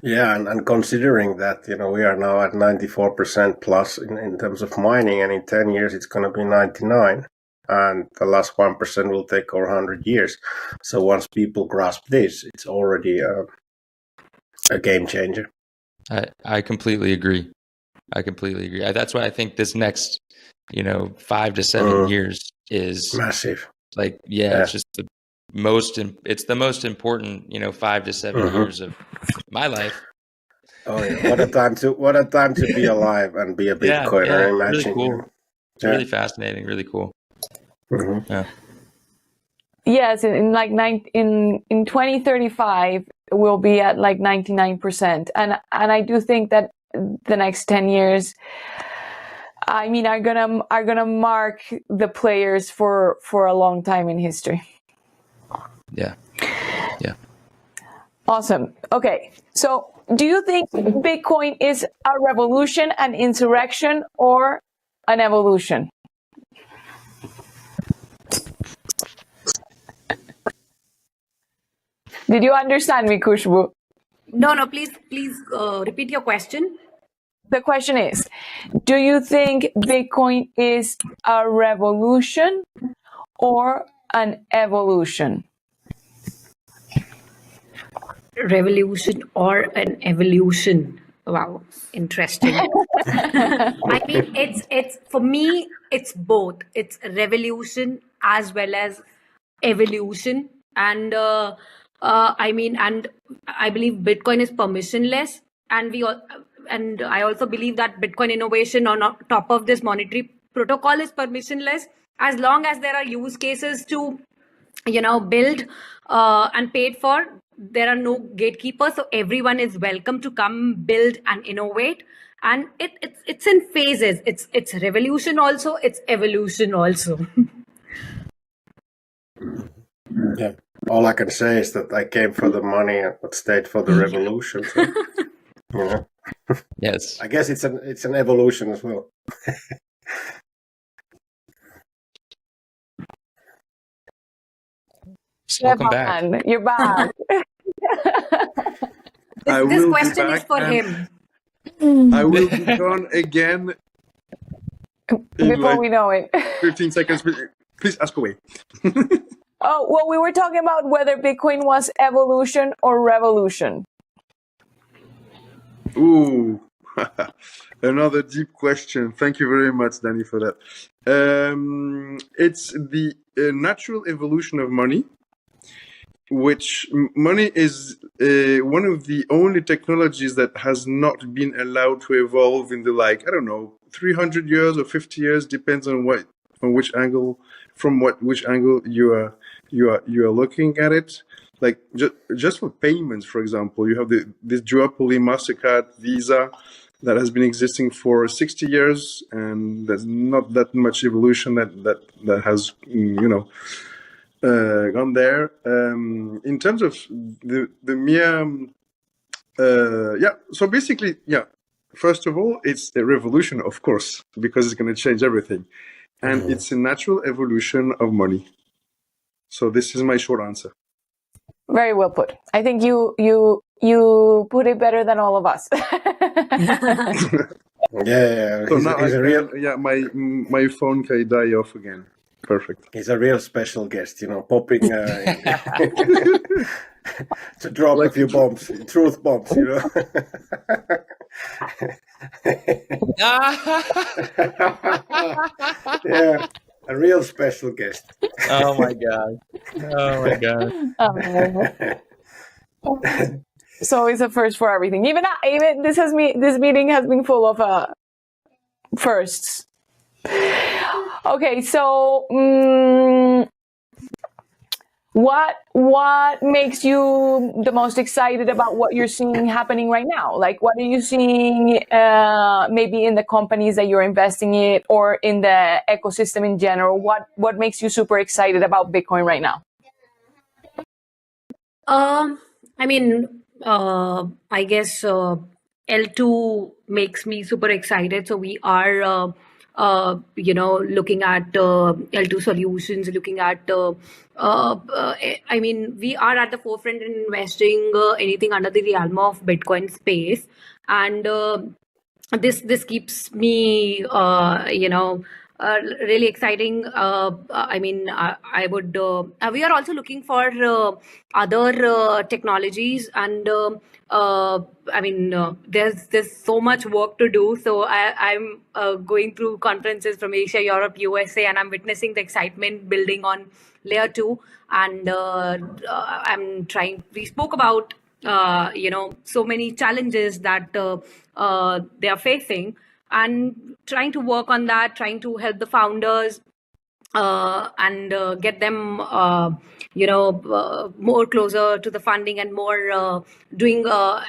Yeah, and considering that, you know, we are now at 94% plus in terms of mining, and in 10 years it's going to be 99, and the last 1% will take over 100 years. So once people grasp this, it's already a game changer. I completely agree. That's why I think this next, 5 to 7 years is massive. Like, it's just it's the most important, 5 to 7 years of my life. Oh yeah, what a time to be alive and be a Bitcoiner. Imagine. Really cool. It's really fascinating. Really cool. Yeah. Yes, in 2035 we'll be at like 99%, and I do think that the next 10 years, I mean, are gonna mark the players for a long time in history. Yeah. Awesome. Okay, so do you think Bitcoin is a revolution, an insurrection, or an evolution? Did you understand me, Khushboo? No, please repeat your question. The question is, do you think Bitcoin is a revolution or an evolution? Revolution or an evolution? Wow, interesting. I mean, it's for me, it's both. It's revolution as well as evolution, and I believe Bitcoin is permissionless, and I also believe that Bitcoin innovation on top of this monetary protocol is permissionless, as long as there are use cases to, build and paid for. There are no gatekeepers, so everyone is welcome to come build and innovate. And it's in phases. It's revolution also. It's evolution also. Yeah. All I can say is that I came for the money but stayed for the revolution. So, Yes. I guess it's an evolution as well. Welcome back. You're back. This question is for him. I will be gone again before we know it. 15 seconds. Please ask away. Oh, well, we were talking about whether Bitcoin was evolution or revolution. Ooh, another deep question. Thank you very much, Dani, for that. It's the natural evolution of money, which money is one of the only technologies that has not been allowed to evolve in the, like, I don't know, 300 years or 50 years, depends on which angle, which angle you are looking at it. Like just for payments, for example, you have this duopoly MasterCard, Visa, that has been existing for 60 years, and there's not that much evolution that has, gone there. In terms of the mere, so basically, first of all, it's a revolution, of course, because it's going to change everything. And it's a natural evolution of money. So this is my short answer. Very well put. I think you put it better than all of us. Yeah. So now my phone can die off again. Perfect. He's a real special guest, popping to drop a few bombs, truth bombs, Yeah, a real special guest. Oh my god. So it's a first for everything. Even this meeting has been full of firsts. Okay, so what makes you the most excited about what you're seeing happening right now? Like, what are you seeing maybe in the companies that you're investing in, or in the ecosystem in general? What makes you super excited about Bitcoin right now? I guess L2 makes me super excited. So we are, looking at L2 solutions, looking at, we are at the forefront in investing anything under the realm of Bitcoin space. And this keeps me, really exciting. I would. We are also looking for other technologies, and there's so much work to do. So I'm going through conferences from Asia, Europe, USA, and I'm witnessing the excitement building on layer 2. And I'm trying. We spoke about so many challenges that they are facing, and trying to work on that, trying to help the founders and get them more closer to the funding, and more doing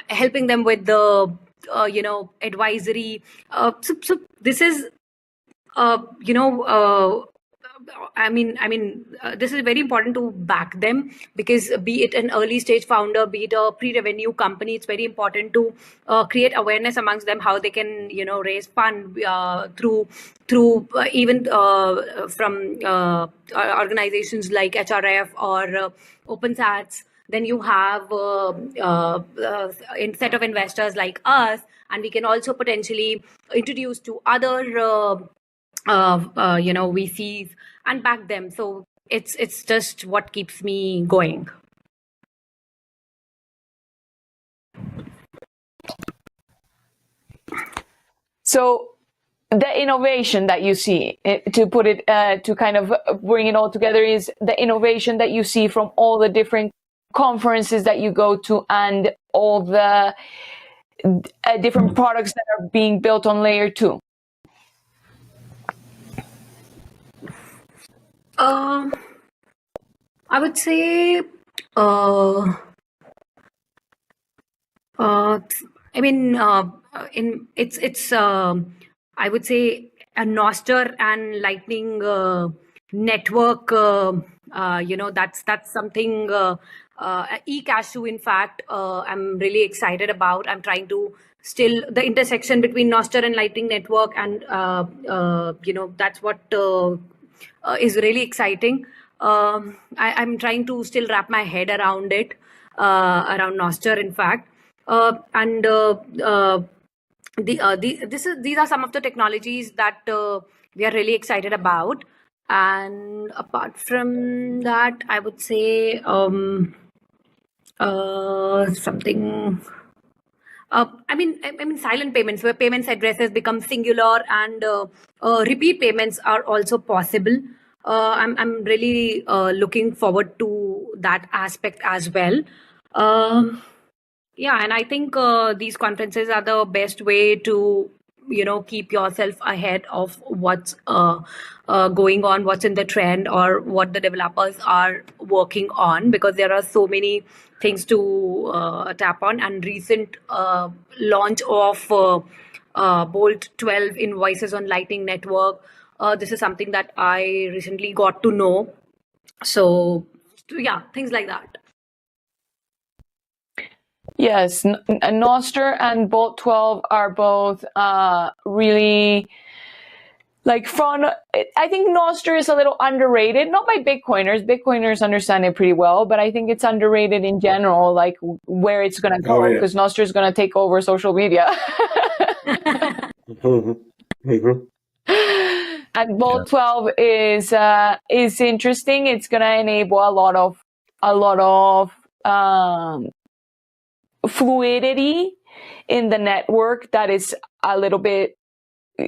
helping them with the advisory. So this is this is very important to back them, because be it an early stage founder, be it a pre-revenue company, it's very important to create awareness amongst them how they can raise fund through even from organizations like HRF or OpenSats. Then you have a set of investors like us, and we can also potentially introduce to other VCs and back them. So it's just what keeps me going. So the innovation that you see, to put it, to kind of bring it all together, is the innovation that you see from all the different conferences that you go to, and all the different products that are being built on layer 2. I would say, I would say a Nostr and Lightning network. That's something. eCashew, in fact, I'm really excited about. I'm trying to still the intersection between Nostr and Lightning Network, and that's what is really exciting. I'm trying to still wrap my head around it, around Nostr, in fact, these are some of the technologies that we are really excited about. And apart from that, I would say something. I mean, silent payments where payments addresses become singular and repeat payments are also possible. I'm really looking forward to that aspect as well. Um, yeah, and I think these conferences are the best way to, keep yourself ahead of what's going on, what's in the trend, or what the developers are working on, because there are so many things to tap on. And recent launch of Bolt12 invoices on Lightning Network. This is something that I recently got to know. So, yeah, things like that. Yes, Nostr and Bolt12 are both really like fun. I think Nostr is a little underrated, not by Bitcoiners. Bitcoiners understand it pretty well, but I think it's underrated in general, like where it's going to go, because Nostr is going to take over social media. And Bolt12 is interesting. It's going to enable a lot of fluidity in the network that is a little bit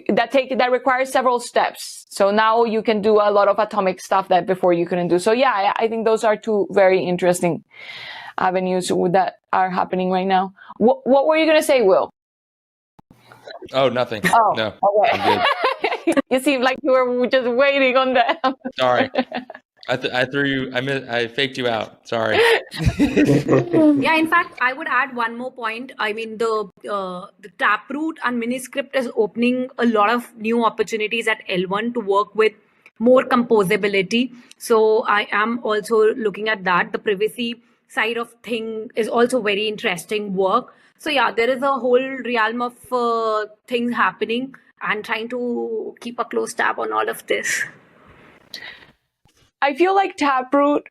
that requires several steps. So now you can do a lot of atomic stuff that before you couldn't do. So yeah, I think those are two very interesting avenues that are happening right now. What were you going to say, Will? Oh, nothing. Oh, no. Okay. You seem like you were just waiting on that. Sorry. I threw you. I faked you out. Sorry. Yeah, in fact, I would add one more point. I mean, the Taproot and Miniscript is opening a lot of new opportunities at L1 to work with more composability. So I am also looking at that. The privacy side of thing is also very interesting work. So yeah, there is a whole realm of things happening, and trying to keep a close tab on all of this. I feel like Taproot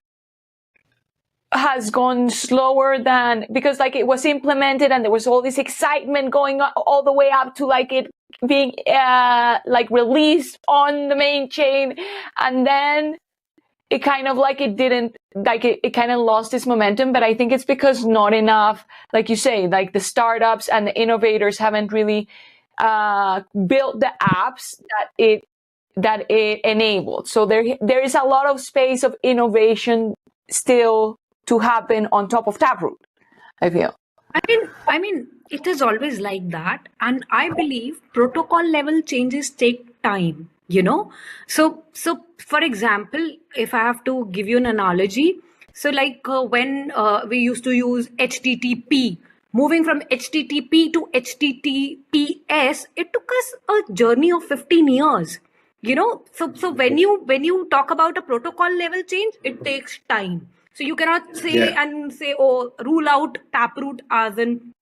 has gone slower than, because like it was implemented and there was all this excitement going on all the way up to like it being like released on the main chain, and then it kind of like it didn't, like it kind of lost its momentum. But I think it's because not enough, like you say, like the startups and the innovators haven't really built the apps that it enabled. So there is a lot of space of innovation still to happen on top of Taproot, I feel. I mean, it is always like that, and I believe protocol level changes take time. So for example, if I have to give you an analogy, so like when we used to use HTTP, moving from HTTP to HTTPS, it took us a journey of 15 years. So when you talk about a protocol level change, it takes time. So you cannot say rule out Taproot as in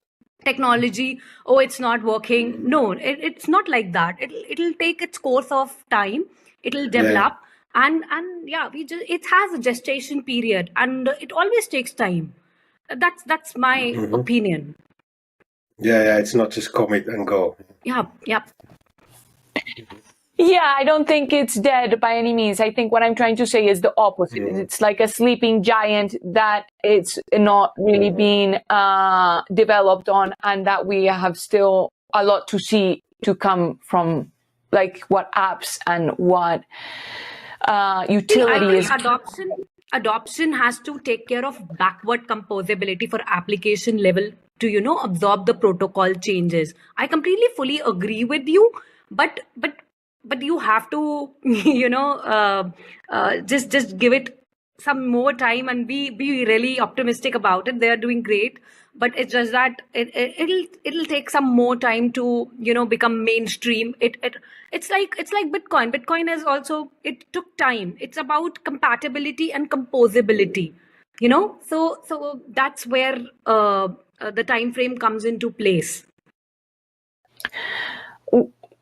technology. Oh, it's not working. No, it's not like that. It'll take its course of time. It'll develop, and yeah, it has a gestation period, and it always takes time. That's my opinion. Yeah, it's not just commit and go. Yeah. Yeah, I don't think it's dead by any means. I think what I'm trying to say is the opposite. It's like a sleeping giant that it's not really being developed on, and that we have still a lot to see to come from, like what apps and what utility is. Adoption has to take care of backward composability for application level to absorb the protocol changes. I completely fully agree with you, but you have to just give it some more time and be really optimistic about it. They are doing great, but it's just that it'll take some more time to become mainstream. It's like Bitcoin is also, it took time. It's about compatibility and composability, so that's where the time frame comes into place.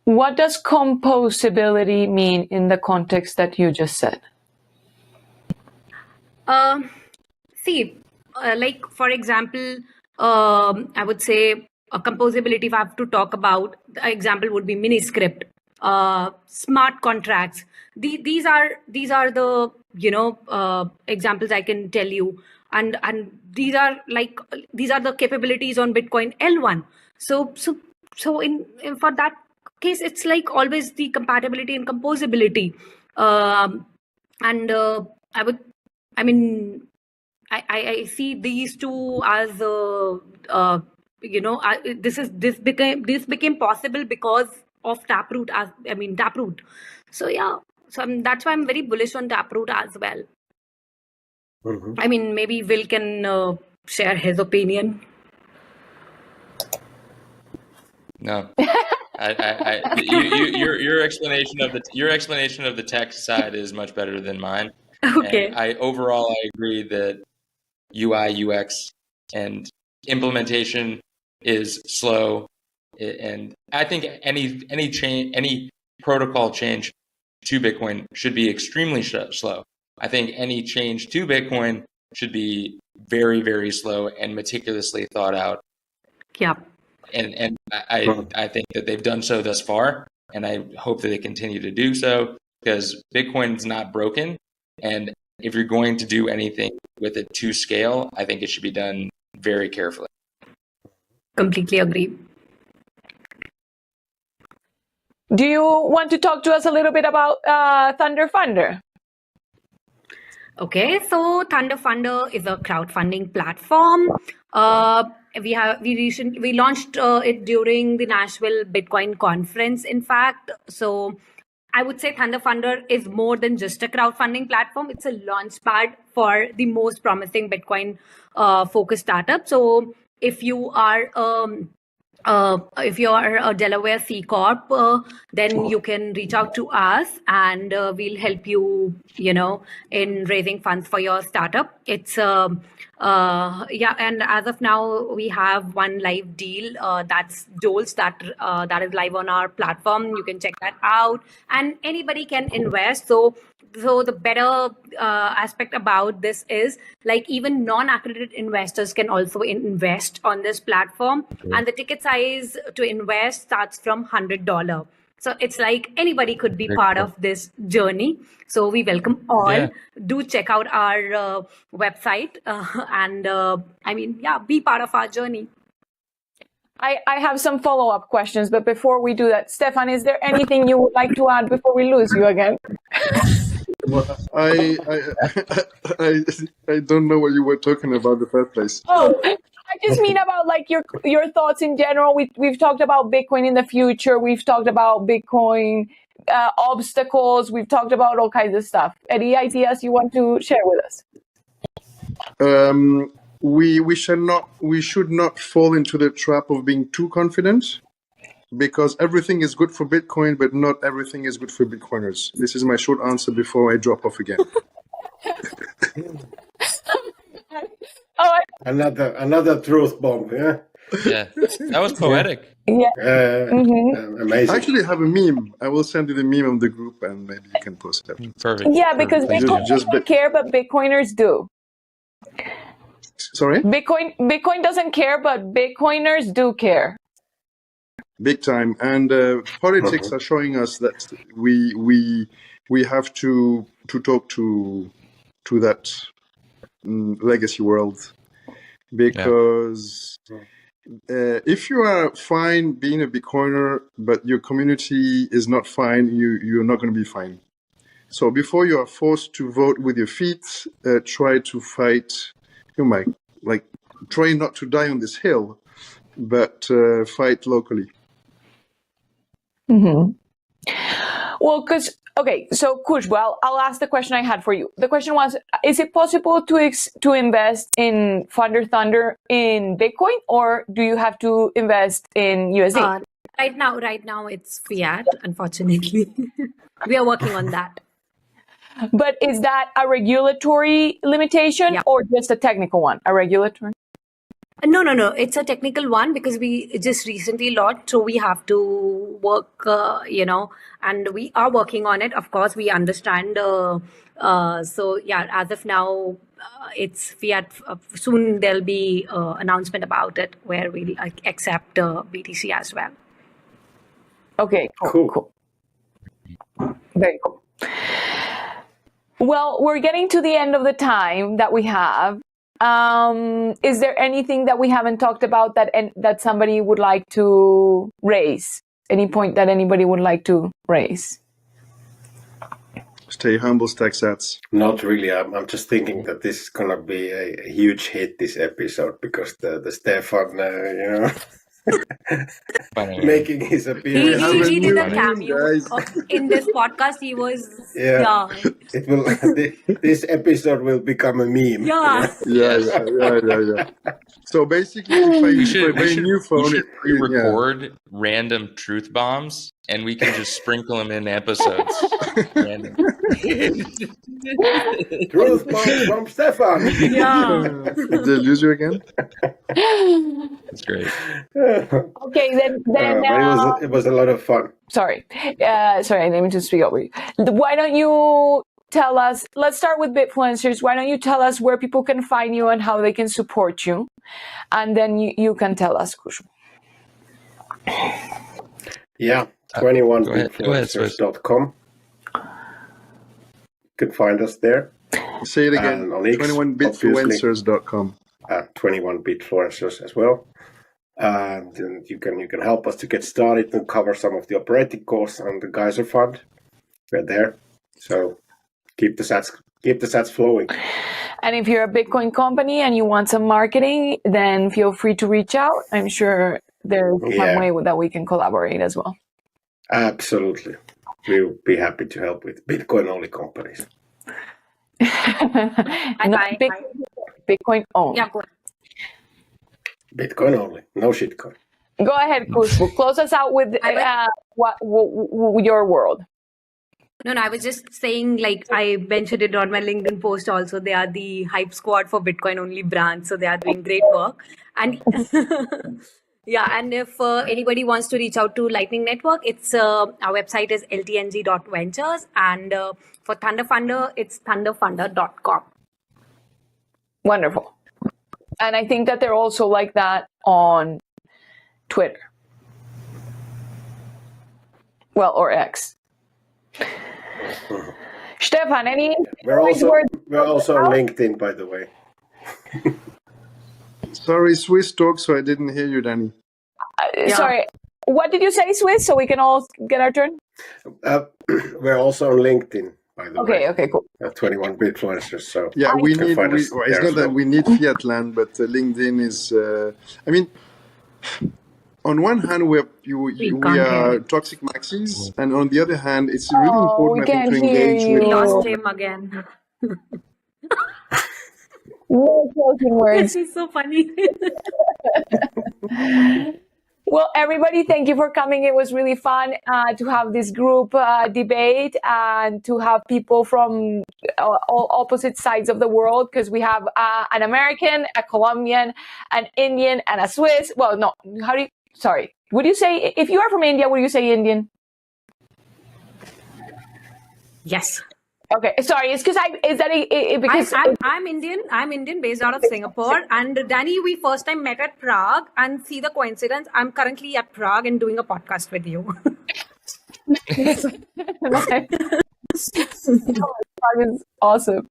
What does composability mean in the context that you just said? Like for example, I would say a composability, if I have to talk about, the example would be Miniscript. smart contracts. These are the examples I can tell you, and these are the capabilities on Bitcoin L1. So in for that case, it's like always the compatibility and composability. And I see these two as this became possible because of Taproot. Taproot. So yeah, that's why I'm very bullish on Taproot as well. Mm-hmm. Maybe Will can share his opinion. No, your explanation of the tech side is much better than mine. Okay. And I agree that UI, UX, and implementation is slow, and I think any protocol change to Bitcoin should be extremely slow. I think any change to Bitcoin should be very, very slow and meticulously thought out. Yeah. And I think that they've done so thus far, and I hope that they continue to do so, because Bitcoin's not broken, and if you're going to do anything with it to scale, I think it should be done very carefully. Completely agree. Do you want to talk to us a little bit about Thunder Funder? Okay, so Thunder Funder is a crowdfunding platform. We launched it during the Nashville Bitcoin conference, in fact. So I would say Thunder Funder is more than just a crowdfunding platform. It's a launchpad for the most promising Bitcoin focused startup. So if you are a Delaware C Corp, then you can reach out to us, and we'll help you, in raising funds for your startup. It's and as of now, we have one live deal that's Joel's that is live on our platform. You can check that out, and anybody can invest. So the better aspect about this is, like, even non-accredited investors can also invest on this platform, and the ticket size to invest starts from $100. So it's like anybody could be part of this journey. So we welcome all. Yeah. Do check out our website and be part of our journey. I have some follow-up questions, but before we do that, Stefan, is there anything you would like to add before we lose you again? Well, I don't know what you were talking about in the first place. Oh, I just mean about like your thoughts in general. We've talked about Bitcoin in the future. We've talked about Bitcoin obstacles. We've talked about all kinds of stuff. Any ideas you want to share with us? We should not fall into the trap of being too confident, because everything is good for Bitcoin, but not everything is good for Bitcoiners. This is my short answer before I drop off again. Another truth bomb, yeah? Yeah, that was poetic. Yeah. Amazing. I actually have a meme. I will send you the meme of the group, and maybe you can post it. Perfect. Yeah, because Bitcoin doesn't care, but Bitcoiners do. Sorry? Bitcoin doesn't care, but Bitcoiners do care. Big time. And politics are showing us that we have to talk to that legacy world, because if you are fine being a Bitcoiner, but your community is not fine, you're not going to be fine. So before you are forced to vote with your feet, try to fight. Try not to die on this hill, but fight locally. Mm-hmm. Well, so Khushboo, I'll ask the question I had for you. The question was, is it possible to invest in Thunder in Bitcoin, or do you have to invest in USD? Right now it's fiat, unfortunately. We are working on that. But is that a regulatory limitation or just a technical one? A regulatory? No. It's a technical one, because we just recently launched, so we have to work, and we are working on it. Of course, we understand. As of now, it's fiat. Soon there'll be announcement about it where we'll accept BTC as well. Okay, cool. Very cool. Well, we're getting to the end of the time that we have. Is there anything that we haven't talked about that somebody would like to raise? Any point that anybody would like to raise? Stay humble, stack sats. Not really. I'm just thinking that this is gonna be a huge hit, this episode, because the Stefan, making his appearance. He did a new cameo guys. in this podcast. He was It will. This episode will become a meme. Yeah. So basically, if I buy a new phone, we should pre-record random truth bombs, and we can just sprinkle them in episodes. Random. Truth bomb from Stefan. Yeah. Did they lose you again? That's great. Okay, then But it was a lot of fun. sorry, I didn't mean to speak over you. Why don't you tell us? Let's start with Bitfluencers. Why don't you tell us where people can find you and how they can support you, and then you can tell us, Khushboo. Yeah, 21bitfluencers.com. You can find us there. Say it again. And on X, 21bitfluencers.com. 21bitfluencers as well. And you can help us to get started and cover some of the operating costs on the Geyser Fund. We're there. So keep the sats flowing. And if you're a Bitcoin company and you want some marketing, then feel free to reach out. I'm sure there's some way that we can collaborate as well. Absolutely. We'll be happy to help with Bitcoin-only companies. Not Bitcoin only. Yeah, go ahead. Bitcoin only, no shitcoin. Go ahead, Khushboo. Close us out with your world. No, I was just saying, like, I mentioned it on my LinkedIn post also. They are the hype squad for Bitcoin only brands. So they are doing great work. And and if anybody wants to reach out to Lightning Network, it's our website is ltng.ventures. And for Thunderfunder, it's thunderfunder.com. Wonderful. And I think that they're also like that on Twitter. Well, or X. Stefan, any We're also words? on LinkedIn, by the way. Sorry, Swiss talk, so I didn't hear you, Dani. Sorry, what did you say, Swiss? So we can all get our turn? We're also on LinkedIn, by the way. Okay, cool. 21bitfluencers. So Yeah, we need. find us It's there not as that well. we need Fiatland, but LinkedIn is. I mean, on one hand, we are toxic maxis, and on the other hand, it's really important, I think, to engage you. with. We lost him again. No closing words. This is so funny. Well, everybody, thank you for coming. It was really fun to have this group debate and to have people from all opposite sides of the world, because we have an American, a Colombian, an Indian, and a Swiss. Well, no, sorry. Would you say, if you are from India, would you say Indian? Yes. Okay, sorry. It's because I'm Indian. I'm Indian, based out of Singapore. And Dani, we first time met at Prague, and see the coincidence. I'm currently at Prague and doing a podcast with you. Prague is awesome.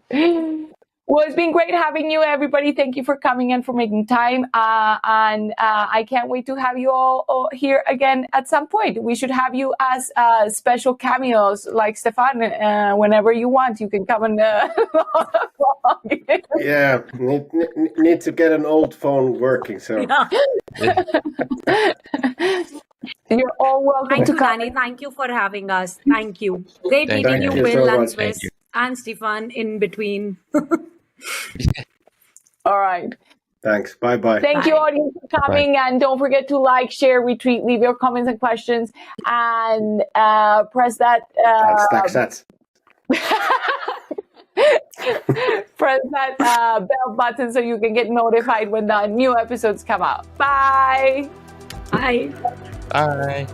Well, it's been great having you, everybody. Thank you for coming and for making time. And I can't wait to have you all here again at some point. We should have you as special cameos, like Stefan. Whenever you want, you can come and Yeah, need to get an old phone working. So you're all welcome Thank to you, come. Dani. Thank you for having us. Thank you. Great Thank meeting you. you, Thank you Will so and much. Swiss and Stefan in between. All right. thanks. Bye. Thank you, audience, for coming. And don't forget to like, share, retweet, leave your comments and questions, and press that. Stack sats. Press that bell button so you can get notified when the new episodes come out. Bye. Bye. Bye.